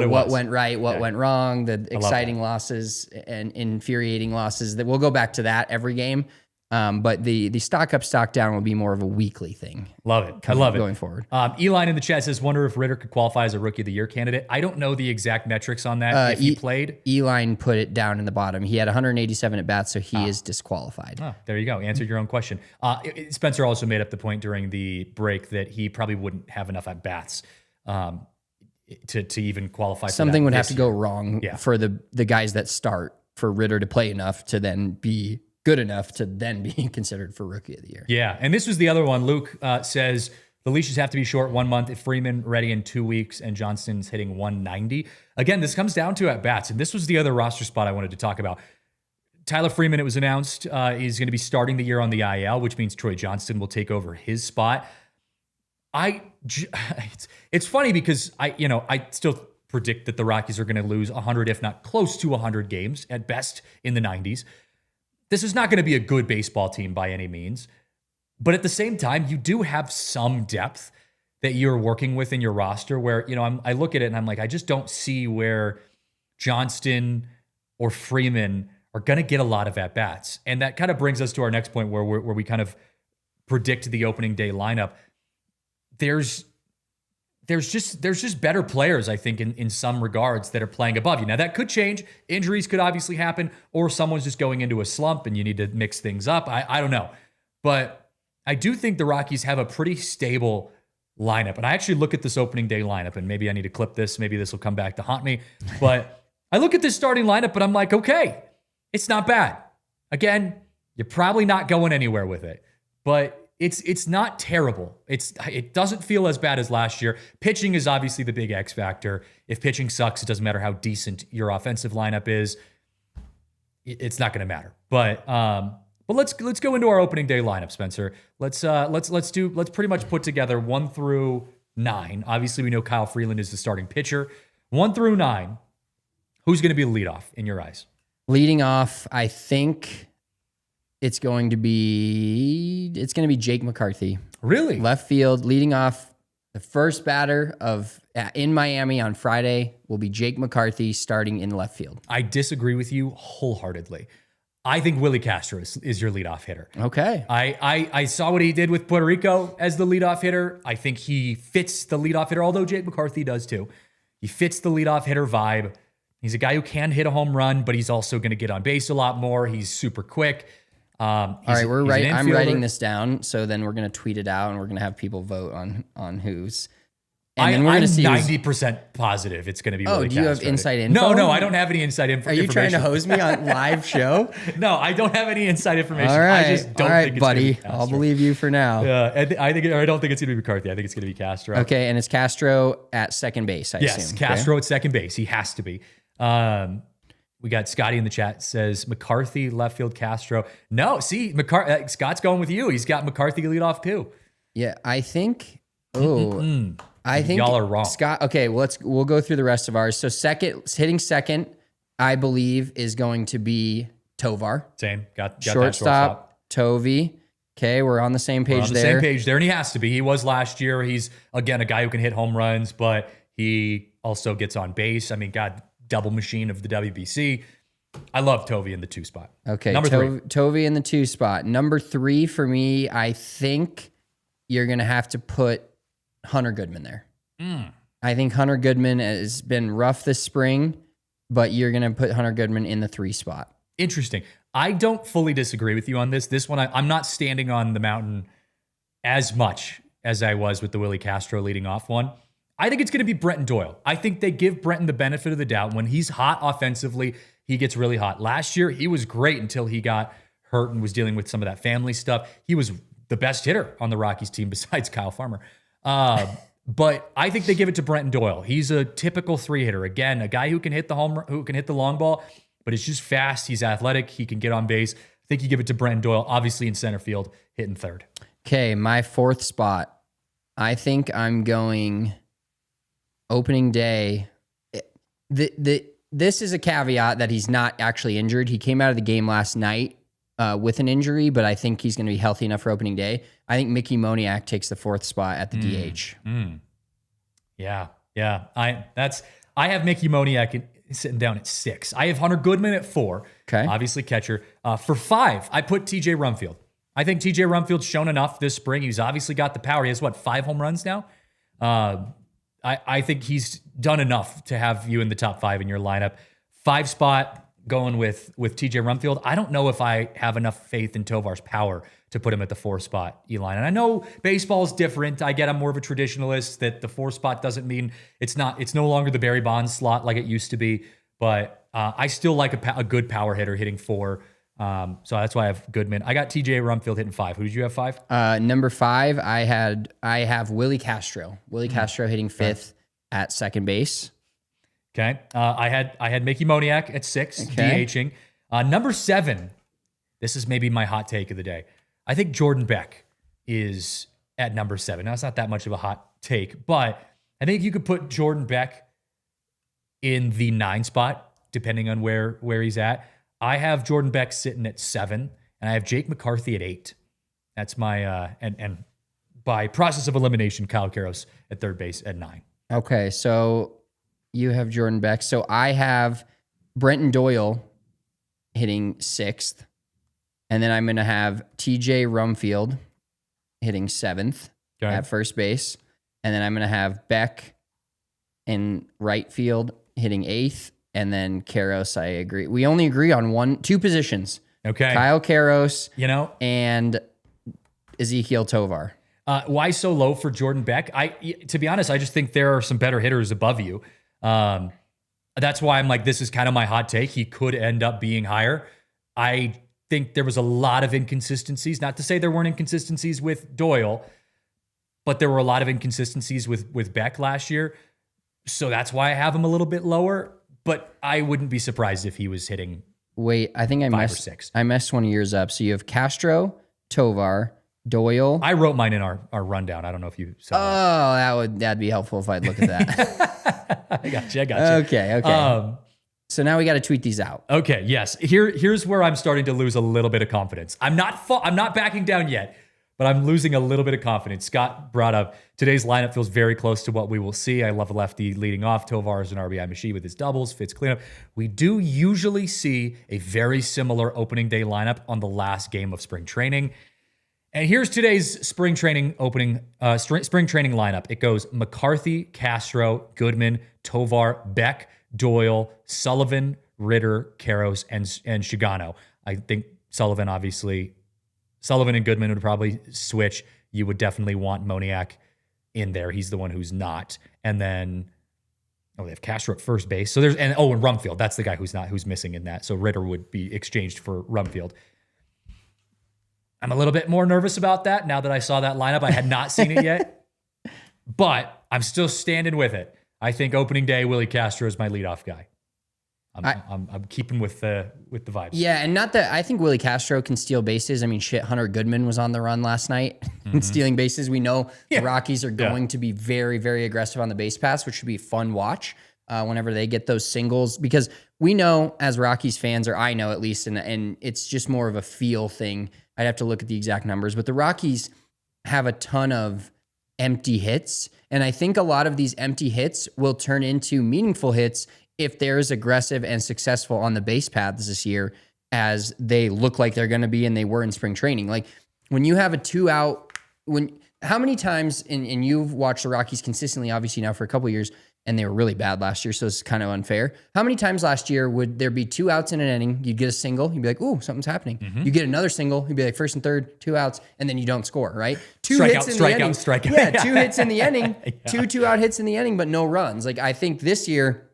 what went right, what went wrong, the exciting losses and infuriating losses. That we'll go back to that every game. But the stock up, stock down will be more of a weekly thing. Love it. I love it. Going forward. Eli in the chat says, wonder if Ritter could qualify as a Rookie of the Year candidate. I don't know the exact metrics on that. If he played. Eli put it down in the bottom. He had 187 at bats, so he is disqualified. There you go. Answered your own question. Spencer also made up the point during the break that he probably wouldn't have enough at bats to even qualify. Something would have to go wrong for the guys that start for Ritter to play enough to then be good enough to then be considered for Rookie of the Year. Yeah, and this was the other one. Luke says the leashes have to be short 1 month. If Freeman ready in 2 weeks and Johnston's hitting 190. Again, this comes down to at-bats, and this was the other roster spot I wanted to talk about. Tyler Freeman, it was announced, is going to be starting the year on the IL, which means Troy Johnston will take over his spot. It's funny because I still predict that the Rockies are going to lose 100, if not close to 100 games at best in the 90s. This is not going to be a good baseball team by any means. But at the same time, you do have some depth that you're working with in your roster where, I look at it and I'm like, I just don't see where Johnston or Freeman are going to get a lot of at-bats. And that kind of brings us to our next point where we kind of predict the opening day lineup. There's just better players, I think, in some regards that are playing above you. Now, that could change. Injuries could obviously happen, or someone's just going into a slump and you need to mix things up. I don't know. But I do think the Rockies have a pretty stable lineup. And I actually look at this opening day lineup, and maybe I need to clip this. Maybe this will come back to haunt me. But I look at this starting lineup, but I'm like, okay, it's not bad. Again, you're probably not going anywhere with it. But it's not terrible. It doesn't feel as bad as last year. Pitching is obviously the big X factor. If pitching sucks, it doesn't matter how decent your offensive lineup is. It's not going to matter. But let's go into our opening day lineup, Spencer. Let's pretty much put together 1 through 9. Obviously, we know Kyle Freeland is the starting pitcher. 1 through 9. Who's going to be the leadoff in your eyes? Leading off, I think it's going to be Jake McCarthy. Really? Left field, leading off. The first batter in Miami on Friday will be Jake McCarthy starting in left field. I disagree with you wholeheartedly. I think Willie Castro is your leadoff hitter. Okay. I saw what he did with Puerto Rico as the leadoff hitter. I think he fits the leadoff hitter, although Jake McCarthy does too. He fits the leadoff hitter vibe. He's a guy who can hit a home run, but he's also going to get on base a lot more. He's super quick. All right, I'm writing this down, so then we're going to tweet it out, and we're going to have people vote on who's. And then we're going to see 90% positive it's going to be Willie Castro. Do you have inside info? No, I don't have any inside info. Are you trying to hose me on live show? No, I don't have any inside information. All right, I just don't think it's buddy. going to be Castro. I'll believe you for now. I don't think it's going to be McCarthy. I think it's going to be Castro. Okay, and it's Castro at second base, I assume. Yes, Castro at second base. He has to be. We got Scotty in the chat says McCarthy, left field, Castro. No, see, Scott's going with you. He's got McCarthy lead off too. Yeah, I think. I think y'all are wrong. Scott. Okay, we'll go through the rest of ours. So hitting second, I believe, is going to be Tovar. Same. Got shortstop. Tovey. Okay, we're on the same page there. Same page there, and he has to be. He was last year. He's again a guy who can hit home runs, but he also gets on base. I mean, God. Double machine of the WBC. I love Tovey in the 2 spot. Okay, number 3. Tovey in the 2 spot. Number 3 for me, I think you're going to have to put Hunter Goodman there. I think Hunter Goodman has been rough this spring, but you're going to put Hunter Goodman in the 3 spot. Interesting. I don't fully disagree with you on this. This one, I'm not standing on the mountain as much as I was with the Willie Castro leading off one. I think it's going to be Brenton Doyle. I think they give Brenton the benefit of the doubt. When he's hot offensively, he gets really hot. Last year, he was great until he got hurt and was dealing with some of that family stuff. He was the best hitter on the Rockies team besides Kyle Farmer. But I think they give it to Brenton Doyle. He's a typical 3 hitter. Again, a guy who can hit the long ball, but it's just fast. He's athletic. He can get on base. I think you give it to Brenton Doyle, obviously in center field, hitting 3rd. Okay, my 4th spot. I think I'm going opening day. This is a caveat that he's not actually injured. He came out of the game last night with an injury, but I think he's going to be healthy enough for opening day. I think Mickey Moniak takes the 4th spot at the DH. Yeah. I have Mickey Moniak sitting down at 6. I have Hunter Goodman at 4. Okay. Obviously catcher. For 5, I put TJ Rumfield. I think TJ Rumfield's shown enough this spring. He's obviously got the power. He has 5 home runs now? I think he's done enough to have you in the top 5 in your lineup. 5 spot going with TJ Rumfield. I don't know if I have enough faith in Tovar's power to put him at the 4 spot, Eli. And I know baseball is different. I get I'm more of a traditionalist that the 4 spot doesn't mean it's no longer the Barry Bonds slot like it used to be. But I still like a good power hitter hitting 4. So that's why I have Goodman. I got TJ Rumfield hitting 5. Who did you have 5? Number 5, I have Willie Castro. Willie Castro hitting 5th at second base. Okay. I had Mickey Moniak at 6, Okay. DHing. Number 7, this is maybe my hot take of the day. I think Jordan Beck is at number 7. Now, it's not that much of a hot take, but I think you could put Jordan Beck in the 9 spot, depending on where he's at. I have Jordan Beck sitting at 7, and I have Jake McCarthy at 8. That's my, and by process of elimination, Kyle Karros at third base at 9. Okay, so you have Jordan Beck. So I have Brenton Doyle hitting 6th. And then I'm going to have TJ Rumfield hitting 7th at first base. And then I'm going to have Beck in right field hitting 8th. And then Karros, I agree. We only agree on 2 positions. Okay. Kyle Karros, and Ezekiel Tovar. Why so low for Jordan Beck? To be honest, I just think there are some better hitters above you. That's why I'm like, this is kind of my hot take. He could end up being higher. I think there was a lot of inconsistencies. Not to say there weren't inconsistencies with Doyle, but there were a lot of inconsistencies with Beck last year. So that's why I have him a little bit lower. But I wouldn't be surprised if he was hitting. Wait, I think I 5 or 6. I messed one of yours up. So you have Castro, Tovar, Doyle. I wrote mine in our rundown. I don't know if you saw That'd be helpful if I'd look at that. I got you. Okay. So now we got to tweet these out. Okay, yes. Here's where I'm starting to lose a little bit of confidence. I'm not backing down yet, but I'm losing a little bit of confidence. Scott brought up today's lineup feels very close to what we will see. I love a lefty leading off. Tovar is an RBI machine with his doubles, fits cleanup. We do usually see a very similar opening day lineup on the last game of spring training. And here's today's spring training spring training lineup. It goes McCarthy, Castro, Goodman, Tovar, Beck, Doyle, Sullivan, Ritter, Karros, and Shigano. I think Sullivan and Goodman would probably switch. You would definitely want Moniak in there. He's the one who's not. And then, they have Castro at first base. So and Rumfield. That's the guy who's missing in that. So Ritter would be exchanged for Rumfield. I'm a little bit more nervous about that now that I saw that lineup. I had not seen it yet, but I'm still standing with it. I think opening day, Willie Castro is my leadoff guy. I'm keeping with the vibes. Yeah, and not that I think Willie Castro can steal bases. I mean, Hunter Goodman was on the run last night stealing bases. We know the Rockies are going to be very, very aggressive on the base pass, which should be a fun watch whenever they get those singles. Because we know as Rockies fans, or I know at least, and it's just more of a feel thing. I'd have to look at the exact numbers, but the Rockies have a ton of empty hits. And I think a lot of these empty hits will turn into meaningful hits if they're as aggressive and successful on the base paths this year as they look like they're going to be and they were in spring training. Like when you have a 2 out, how many times, and you've watched the Rockies consistently, obviously now for a couple of years, and they were really bad last year, so it's kind of unfair. How many times last year would there be 2 outs in an inning? You'd get a single. You'd be like, ooh, something's happening. You get another single. You'd be like, first and third, 2 outs, and then you don't score, right? Two hits in the inning. Yeah, 2 hits in the inning. Yeah. 2 out hits in the inning, but no runs. Like I think this year,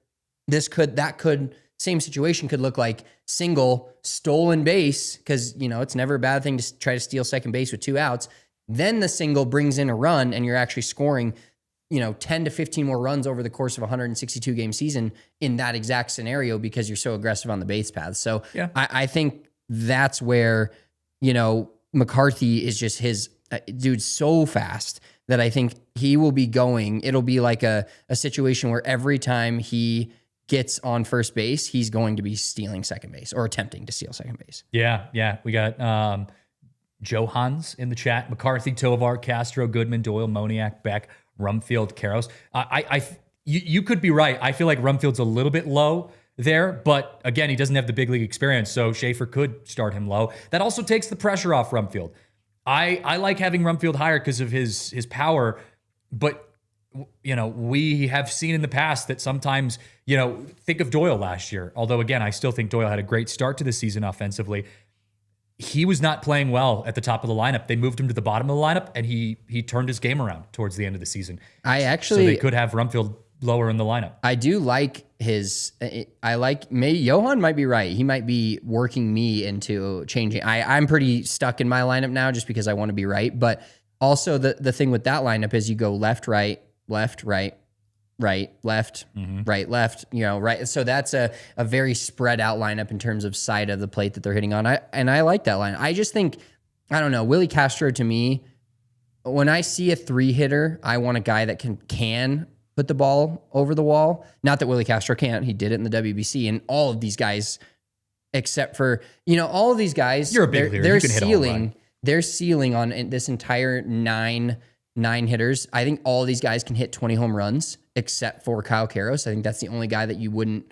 same situation could look like single, stolen base, because, it's never a bad thing to try to steal second base with 2 outs. Then the single brings in a run, and you're actually scoring 10 to 15 more runs over the course of a 162 game season in that exact scenario because you're so aggressive on the base path. So yeah. I think that's where, McCarthy is just his dude so fast that I think he will be going. It'll be like a situation where every time he gets on first base, he's going to be stealing second base or attempting to steal second base. Yeah. We got Joe Hans in the chat. McCarthy, Tovar, Castro, Goodman, Doyle, Moniak, Beck, Rumfield, Karros. You could be right. I feel like Rumfield's a little bit low there, but again, he doesn't have the big league experience, so Schaefer could start him low. That also takes the pressure off Rumfield. I like having Rumfield higher because of his power, but we have seen in the past that sometimes, think of Doyle last year. Although again, I still think Doyle had a great start to the season offensively. He was not playing well at the top of the lineup. They moved him to the bottom of the lineup, and he turned his game around towards the end of the season. So they could have Rumfield lower in the lineup. I do like maybe Johan might be right. He might be working me into changing. I'm pretty stuck in my lineup now just because I want to be right. But also the thing with that lineup is you go left, right, left, right, right, left, right, left, right. So that's a very spread out lineup in terms of side of the plate that they're hitting on. I like that line. I just think, I don't know, Willie Castro to me, when I see a 3-hitter, I want a guy that can put the ball over the wall. Not that Willie Castro can't. He did it in the WBC. And all of these guys, except for, all of these guys, you're a big leader. Their ceiling on this entire nine hitters, I think all of these guys can hit 20 home runs, except for Kyle Karros. I think that's the only guy that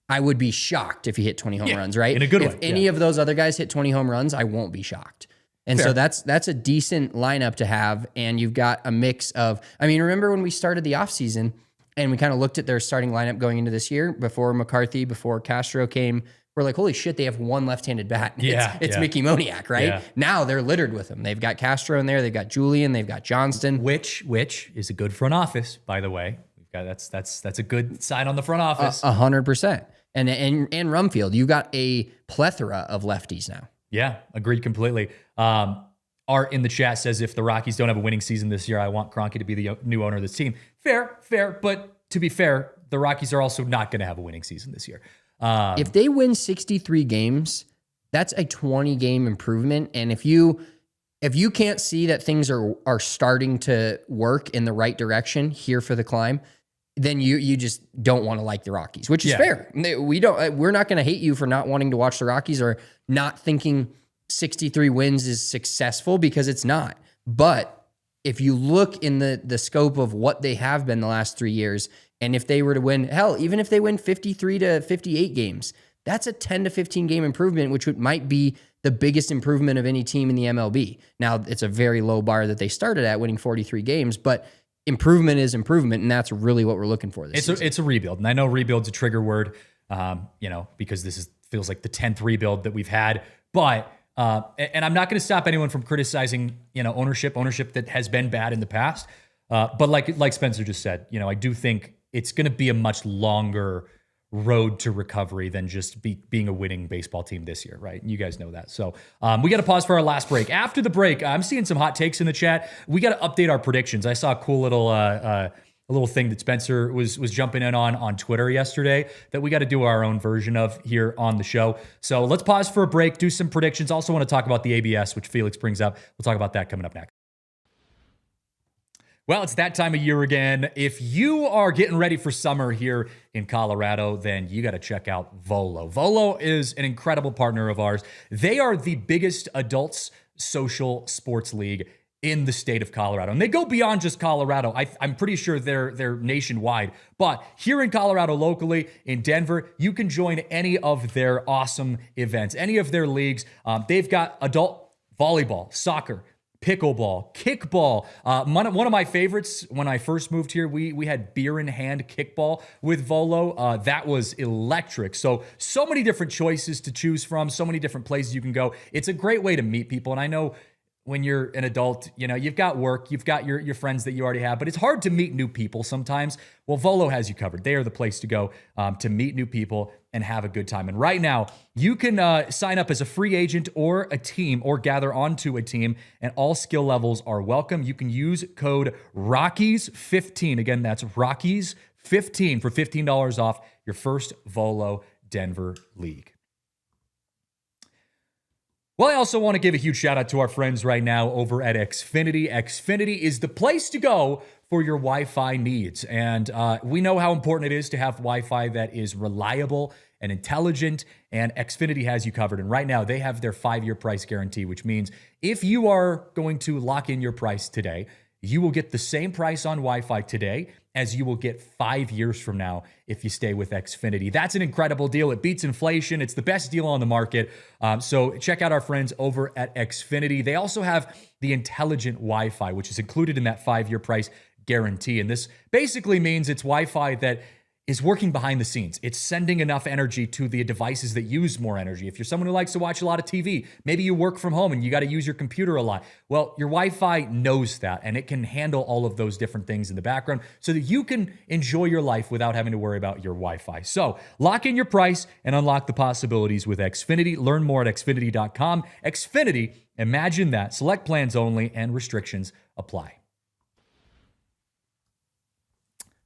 I would be shocked if he hit 20 home runs, right? In a good way. If any of those other guys hit 20 home runs, I won't be shocked. And Fair. so that's a decent lineup to have. And you've got a mix of, remember when we started the offseason and we kind of looked at their starting lineup going into this year before McCarthy, before Castro came, we're like, holy shit, they have one left-handed bat. It's Mickey Moniak, right? Yeah. Now they're littered with them. They've got Castro in there. They've got Julian. They've got Johnston. Which is a good front office, by the way. We've got that's a good sign on the front office. 100%. And Rumfield, you've got a plethora of lefties now. Yeah, agreed completely. Art in the chat says, if the Rockies don't have a winning season this year, I want Kroenke to be the new owner of this team. Fair. But to be fair, the Rockies are also not going to have a winning season this year. If they win 63 games, that's a 20-game improvement. And if you can't see that things are starting to work in the right direction here for the climb, then you just don't want to like the Rockies, which is fair. We're not going to hate you for not wanting to watch the Rockies or not thinking 63 wins is successful, because it's not. But if you look in the scope of what they have been the last 3 years, and if they were to win, even if they win 53 to 58 games, that's a 10 to 15 game improvement, which might be the biggest improvement of any team in the MLB. Now, it's a very low bar that they started at, winning 43 games, but improvement is improvement, and that's really what we're looking for this season. It's a rebuild, and I know rebuild's a trigger word, because this feels like the 10th rebuild that we've had, but and I'm not going to stop anyone from criticizing, ownership that has been bad in the past. But like Spencer just said, I do think it's going to be a much longer road to recovery than just being a winning baseball team this year, right? You guys know that. So we got to pause for our last break. After the break, I'm seeing some hot takes in the chat. We got to update our predictions. I saw a cool little thing that Spencer was jumping in on Twitter yesterday that we got to do our own version of here on the show. So let's pause for a break, do some predictions. Also want to talk about the ABS, which Felix brings up. We'll talk about that coming up next. Well, it's that time of year again. If you are getting ready for summer here in Colorado, then you got to check out Volo. Volo is an incredible partner of ours. They are the biggest adults social sports league in the state of Colorado. And they go beyond just Colorado. I'm pretty sure they're nationwide. But here in Colorado locally, in Denver, you can join any of their awesome events, any of their leagues. They've got adult volleyball, soccer, pickleball, kickball. One of my favorites when I first moved here, we had beer in hand kickball with Volo. That was electric. So many different choices to choose from, so many different places you can go. It's a great way to meet people. And I know when you're an adult, you've got work, you've got your friends that you already have, but it's hard to meet new people sometimes. Well, Volo has you covered. They are the place to go to meet new people and have a good time. And right now, you can sign up as a free agent or a team or gather onto a team, and all skill levels are welcome. You can use code ROCKIES15. Again, that's ROCKIES15 for $15 off your first Volo Denver League. Well, I also want to give a huge shout out to our friends right now over at Xfinity. Xfinity is the place to go for your Wi-Fi needs. And we know how important it is to have Wi-Fi that is reliable and intelligent, and Xfinity has you covered. And right now, they have their 5-year price guarantee, which means if you are going to lock in your price today, you will get the same price on Wi-Fi today as you will get 5 years from now if you stay with Xfinity. That's an incredible deal. It beats inflation. It's the best deal on the market. So check out our friends over at Xfinity. They also have the intelligent Wi-Fi, which is included in that 5-year price guarantee. And this basically means it's Wi-Fi that is working behind the scenes. It's sending enough energy to the devices that use more energy. If you're someone who likes to watch a lot of TV, maybe you work from home and you got to use your computer a lot. Well, your Wi-Fi knows that, and it can handle all of those different things in the background so that you can enjoy your life without having to worry about your Wi-Fi. So lock in your price and unlock the possibilities with Xfinity. Learn more at Xfinity.com. Xfinity, imagine that. Select plans only and restrictions apply.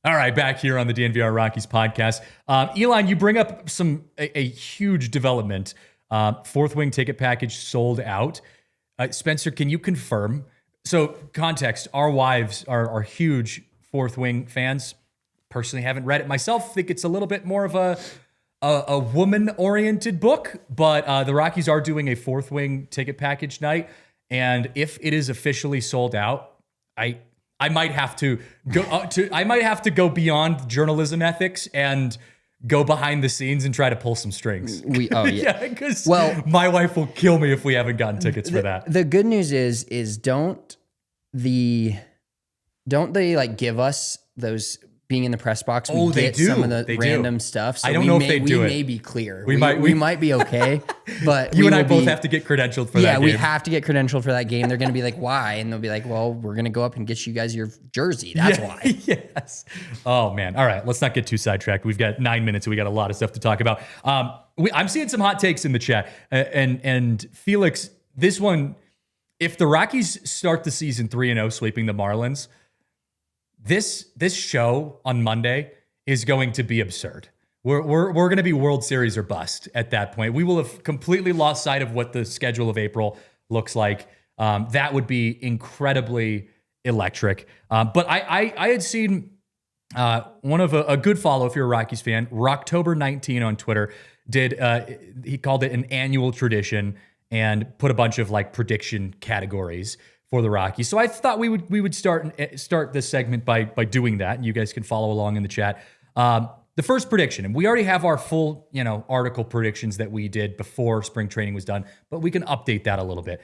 All right, back here on the DNVR Rockies podcast. Elon, you bring up a huge development. Fourth wing ticket package sold out. Spencer, can you confirm? So context, our wives are huge fourth wing fans. Personally, haven't read it myself. Think it's a little bit more of a woman-oriented book, but the Rockies are doing a fourth wing ticket package night. And if it is officially sold out, I might have to go beyond journalism ethics and go behind the scenes and try to pull some strings. Yeah, because my wife will kill me if we haven't gotten tickets for that. The good news is don't they like give us those being in the press box? We they get do. some of the They random do. stuff. So I don't know if they do we it. may be clear. We might be okay, but you and I both have to get credentialed for that game. Yeah, we have to get credentialed for that game. They're going to be like, why? And they'll be like, well, we're going to go up and get you guys your jersey. That's why. Yes. Oh, man. All right. Let's not get too sidetracked. We've got 9 minutes and we got a lot of stuff to talk about. I'm seeing some hot takes in the chat. And Felix, this one, if the Rockies start the season 3-0, sweeping the Marlins, this show on Monday is going to be absurd. We're going to be World Series or bust at that point. We will have completely lost sight of what the schedule of April looks like. That would be incredibly electric. But I had seen one of a good follow if you're a Rockies fan, Rocktober19 on Twitter, he called it an annual tradition and put a bunch of like prediction categories for the Rockies. So I thought we would start this segment by doing that, and you guys can follow along in the chat. The first prediction, and we already have our full, article predictions that we did before spring training was done, but we can update that a little bit.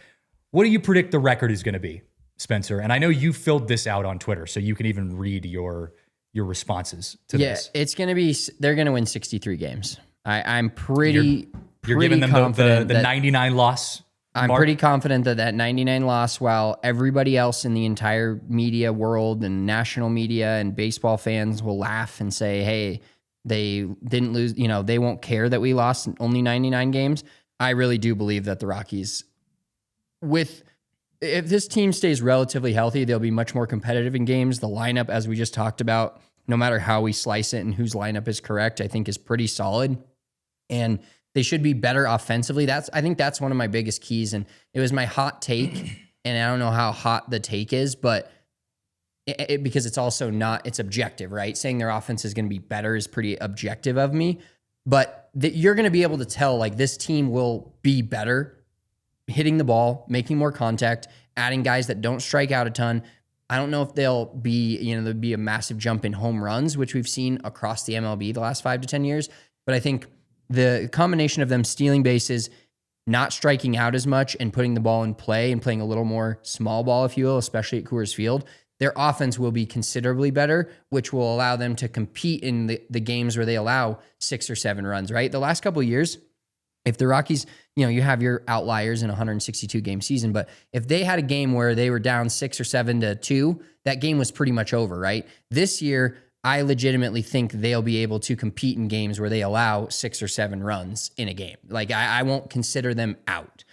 What do you predict the record is going to be, Spencer? And I know you filled this out on Twitter, so you can even read your responses to this. Yeah, it's going to be, they're going to win 63 games. I'm pretty You're giving them the 99 loss I'm mark? pretty confident that 99 loss, while everybody else in the entire media world and national media and baseball fans will laugh and say, hey, they didn't lose, they won't care that we lost only 99 games. I really do believe that the Rockies, if this team stays relatively healthy, they'll be much more competitive in games. The lineup, as we just talked about, no matter how we slice it and whose lineup is correct, I think is pretty solid. And they should be better offensively. I think that's one of my biggest keys. And it was my hot take. And I don't know how hot the take is, but because it's also it's objective, right? Saying their offense is going to be better is pretty objective of me. But you're going to be able to tell, like, this team will be better hitting the ball, making more contact, adding guys that don't strike out a ton. I don't know if there'll be a massive jump in home runs, which we've seen across the MLB the last 5 to 10 years. But I think the combination of them stealing bases, not striking out as much, and putting the ball in play and playing a little more small ball, if you will, especially at Coors Field, their offense will be considerably better, which will allow them to compete in the games where they allow 6 or 7 runs, right? The last couple of years, if the Rockies, you have your outliers in a 162-game season, but if they had a game where they were down 6 or 7 to 2, that game was pretty much over, right? This year, I legitimately think they'll be able to compete in games where they allow 6 or 7 runs in a game. Like, I won't consider them out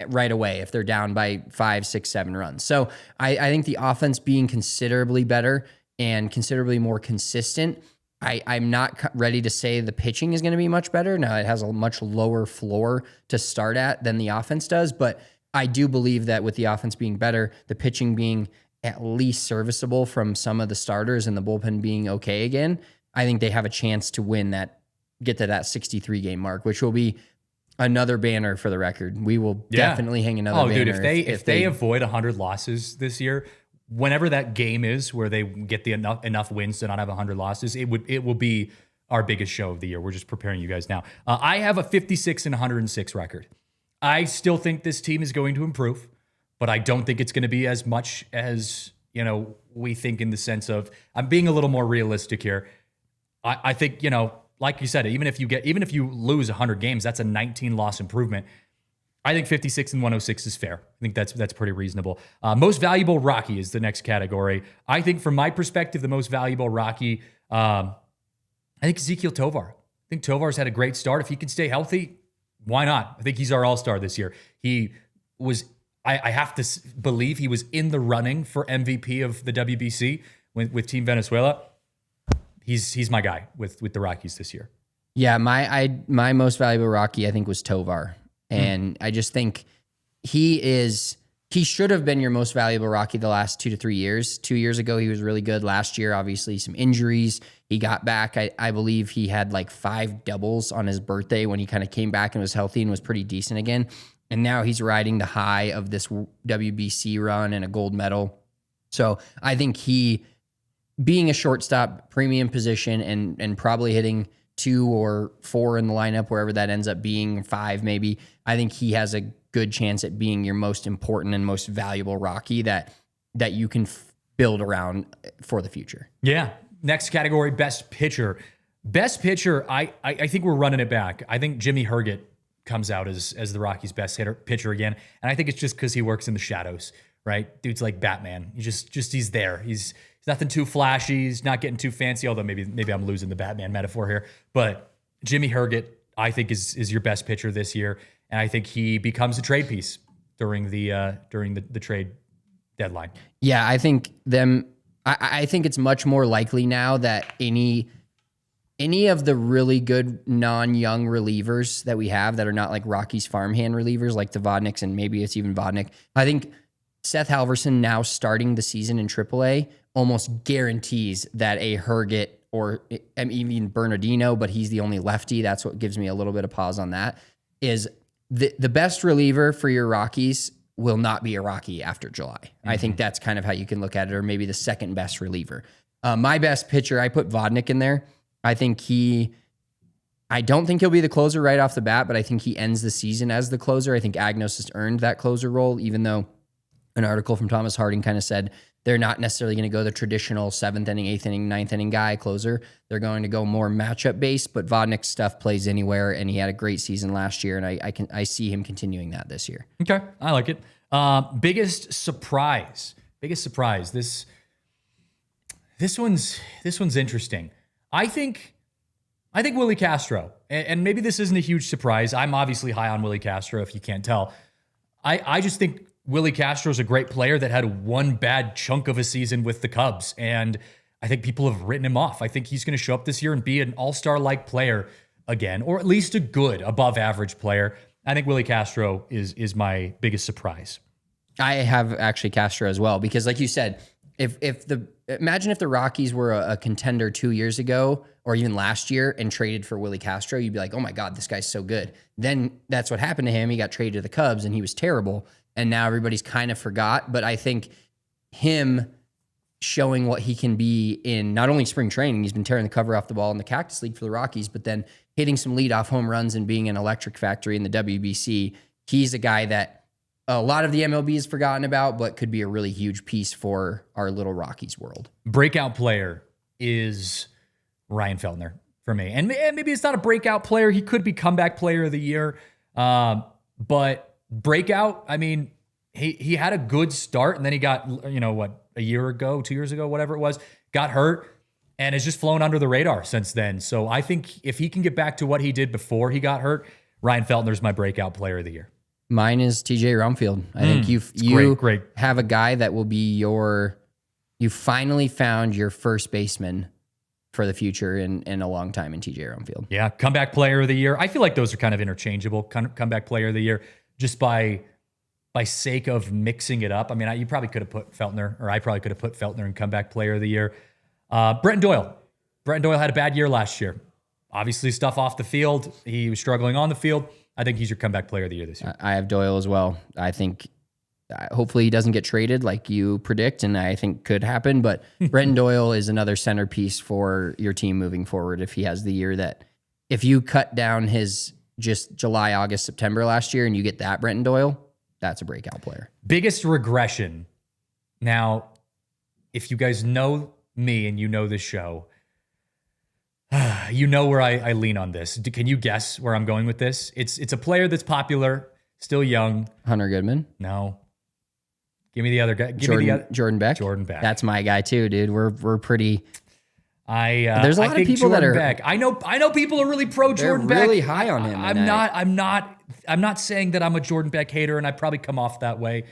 right away if they're down by 5, 6, 7 runs. So I think the offense being considerably better and considerably more consistent, I'm not ready to say the pitching is going to be much better. Now, it has a much lower floor to start at than the offense does, but I do believe that with the offense being better, the pitching being at least serviceable from some of the starters and the bullpen being okay again, I think they have a chance to get to that 63-game mark, which will be another banner for the record. We will definitely hang another banner. Dude, if they avoid 100 losses this year, whenever that game is where they get the enough wins to not have 100 losses, it will be our biggest show of the year. We're just preparing you guys now. I have a 56 and 106 record. I still think this team is going to improve, but I don't think it's going to be as much as, we think, in the sense of, I'm being a little more realistic here. I think, like you said, even if you lose 100 games, that's a 19 loss improvement. I think 56 and 106 is fair. I think that's pretty reasonable. Most valuable Rocky is the next category. I think from my perspective, the most valuable Rocky, I think Ezekiel Tovar. I think Tovar's had a great start. If he can stay healthy, why not? I think he's our all-star this year. He was, I have to believe he was in the running for MVP of the WBC with Team Venezuela. He's my guy with the Rockies this year. Yeah, my most valuable Rocky, I think, was Tovar. And I just think he should have been your most valuable Rocky the last 2 to 3 years. 2 years ago, he was really good. Last year, obviously, some injuries. He got back. I believe he had like 5 doubles on his birthday when he kind of came back and was healthy and was pretty decent again. And now he's riding the high of this WBC run and a gold medal. So I think he, being a shortstop, premium position, and probably hitting 2 or 4 in the lineup, wherever that ends up being, 5 maybe, I think he has a good chance at being your most important and most valuable Rocky that you can build around for the future. Yeah. Next category, best pitcher. Best pitcher, I think we're running it back. I think Jimmy Herget comes out as the Rockies' best pitcher again, and I think it's just because he works in the shadows, right? Dude's like Batman. He's there. He's nothing too flashy. He's not getting too fancy, although maybe I'm losing the Batman metaphor here. But Jimmy Herget, I think, is your best pitcher this year, and I think he becomes a trade piece during the trade deadline. Yeah, I think I think it's much more likely now that any of the really good non-young relievers that we have that are not like Rockies farmhand relievers, like the Vodniks, and maybe it's even Vodnik. I think Seth Halverson now starting the season in AAA almost guarantees that a Herget or even Bernardino, but he's the only lefty. That's what gives me a little bit of pause on that, is the best reliever for your Rockies will not be a Rocky after July. Mm-hmm. I think that's kind of how you can look at it, or maybe the second best reliever. My best pitcher, I put Vodnik in there. I don't think he'll be the closer right off the bat, but I think he ends the season as the closer. I think Agnos has earned that closer role, even though an article from Thomas Harding kind of said they're not necessarily going to go the traditional 7th inning, 8th inning, 9th inning guy closer. They're going to go more matchup based, but Vodnik's stuff plays anywhere, and he had a great season last year, and I see him continuing that this year. Okay, I like it. Biggest surprise. This one's interesting. I think Willie Castro, and maybe this isn't a huge surprise. I'm obviously high on Willie Castro, if you can't tell. I just think Willie Castro is a great player that had one bad chunk of a season with the Cubs, and I think people have written him off. I think he's going to show up this year and be an all-star-like player again, or at least a good, above-average player. I think Willie Castro is my biggest surprise. I have actually Castro as well, because like you said, imagine if the Rockies were a contender 2 years ago or even last year and traded for Willie Castro, you'd be like, oh my God, this guy's so good. Then that's what happened to him. He got traded to the Cubs and he was terrible. And now everybody's kind of forgot. But I think him showing what he can be in not only spring training, he's been tearing the cover off the ball in the Cactus League for the Rockies, but then hitting some leadoff home runs and being an electric factory in the WBC. He's a guy that a lot of the MLB has forgotten about, but could be a really huge piece for our little Rockies world. Breakout player is Ryan Feltner for me. And maybe it's not a breakout player. He could be comeback player of the year. But breakout, I mean, he had a good start, and then he got, a year ago, 2 years ago, whatever it was, got hurt and has just flown under the radar since then. So I think if he can get back to what he did before he got hurt, Ryan Feltner's my breakout player of the year. Mine is TJ Rumfield. I think you great. Have a guy that will be you finally found your first baseman for the future in a long time in TJ Rumfield. Yeah, comeback player of the year. I feel like those are kind of interchangeable. Comeback player of the year, just by sake of mixing it up. I mean, you probably could have put Feltner, or I probably could have put Feltner in comeback player of the year. Brenton Doyle. Brenton Doyle had a bad year last year. Obviously, stuff off the field. He was struggling on the field. I think he's your comeback player of the year this year. I have Doyle as well. I think hopefully he doesn't get traded like you predict, and I think could happen. But Brenton Doyle is another centerpiece for your team moving forward. If he has the year that, if you cut down his just July, August, September last year and you get that Brenton Doyle, that's a breakout player. Biggest regression. Now, if you guys know me and you know this show, You know where I lean on this. Can you guess where I'm going with this? It's a player that's popular, still young. Hunter Goodman. No. Give me the other guy. Jordan Beck. Jordan Beck. That's my guy too, dude. We're pretty. There's a lot of people Jordan that are. Beck. I know people are really pro Jordan Beck. They're really high on him. I'm not saying that I'm a Jordan Beck hater, and I probably come off that way.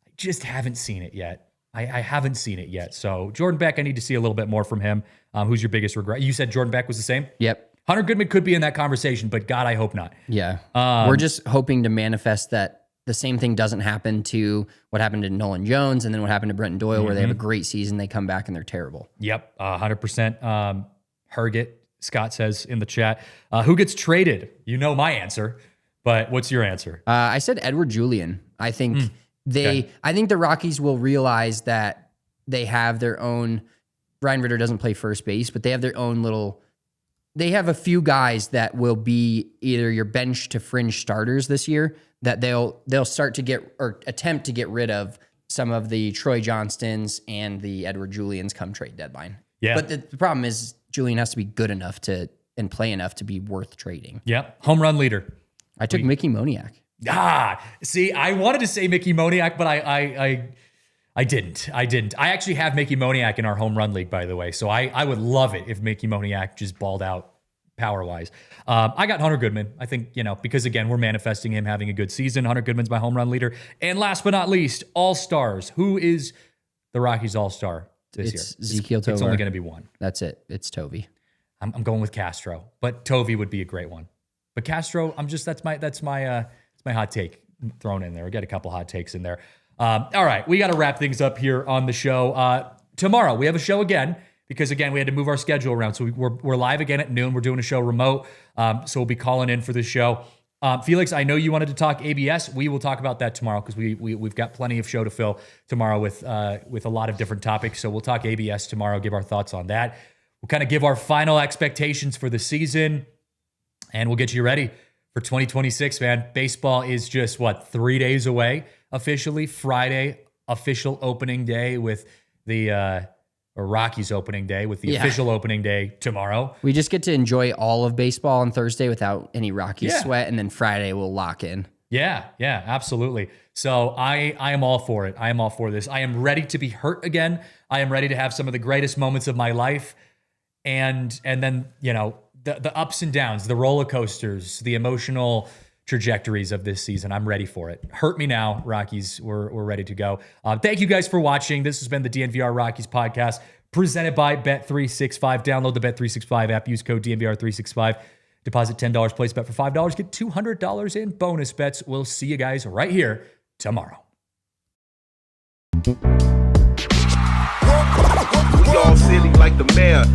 I just haven't seen it yet. I haven't seen it yet. So Jordan Beck, I need to see a little bit more from him. Who's your biggest regret? You said Jordan Beck was the same? Yep. Hunter Goodman could be in that conversation, but God, I hope not. Yeah. We're just hoping to manifest that the same thing doesn't happen to what happened to Nolan Jones and then what happened to Brenton Doyle, where they have a great season, they come back and they're terrible. Yep, 100%. Herget, Scott says in the chat. Who gets traded? You know my answer, but what's your answer? I said Edward Julian. I think I think the Rockies will realize that they have their own. Ryan Ritter doesn't play first base, but they have their own little. They have a few guys that will be either your bench to fringe starters this year that they'll start to get or attempt to get rid of some of the Troy Johnstons and the Edward Julians come trade deadline. Yeah. But the problem is Julian has to be good enough and play enough to be worth trading. Yep. Home run leader. I took Mickey Moniak. See, I wanted to say Mickey Moniak, but I didn't. I actually have Mickey Moniak in our home run league, by the way. So I would love it if Mickey Moniak just balled out power-wise. I got Hunter Goodman. I think, because again, we're manifesting him having a good season. Hunter Goodman's my home run leader. And last but not least, all-stars. Who is the Rockies all-star this year? It's Ezekiel Tovar. It's only going to be one. That's it. It's Tovey. I'm going with Castro, but Tovey would be a great one. But Castro, that's my hot take thrown in there. We got a couple hot takes in there. All right, we got to wrap things up here on the show. Tomorrow we have a show again because again we had to move our schedule around. So we're live again at noon. We're doing a show remote, so we'll be calling in for this show. Felix, I know you wanted to talk ABS. We will talk about that tomorrow because we've got plenty of show to fill tomorrow with a lot of different topics. So we'll talk ABS tomorrow. Give our thoughts on that. We'll kind of give our final expectations for the season, and we'll get you ready for 2026, man. Baseball is just, 3 days away officially. Friday, official opening day with the Rockies opening day with the official opening day tomorrow. We just get to enjoy all of baseball on Thursday without any Rockies sweat, and then Friday we'll lock in. Yeah, absolutely. So I am all for it. I am all for this. I am ready to be hurt again. I am ready to have some of the greatest moments of my life. And then, the ups and downs, the roller coasters, the emotional trajectories of this season. I'm ready for it. Hurt me now, Rockies. We're ready to go. Thank you guys for watching. This has been the DNVR Rockies podcast presented by Bet365. Download the Bet365 app. Use code DNVR365. Deposit $10. Place bet for $5. Get $200 in bonus bets. We'll see you guys right here tomorrow. We all silly like the mayor.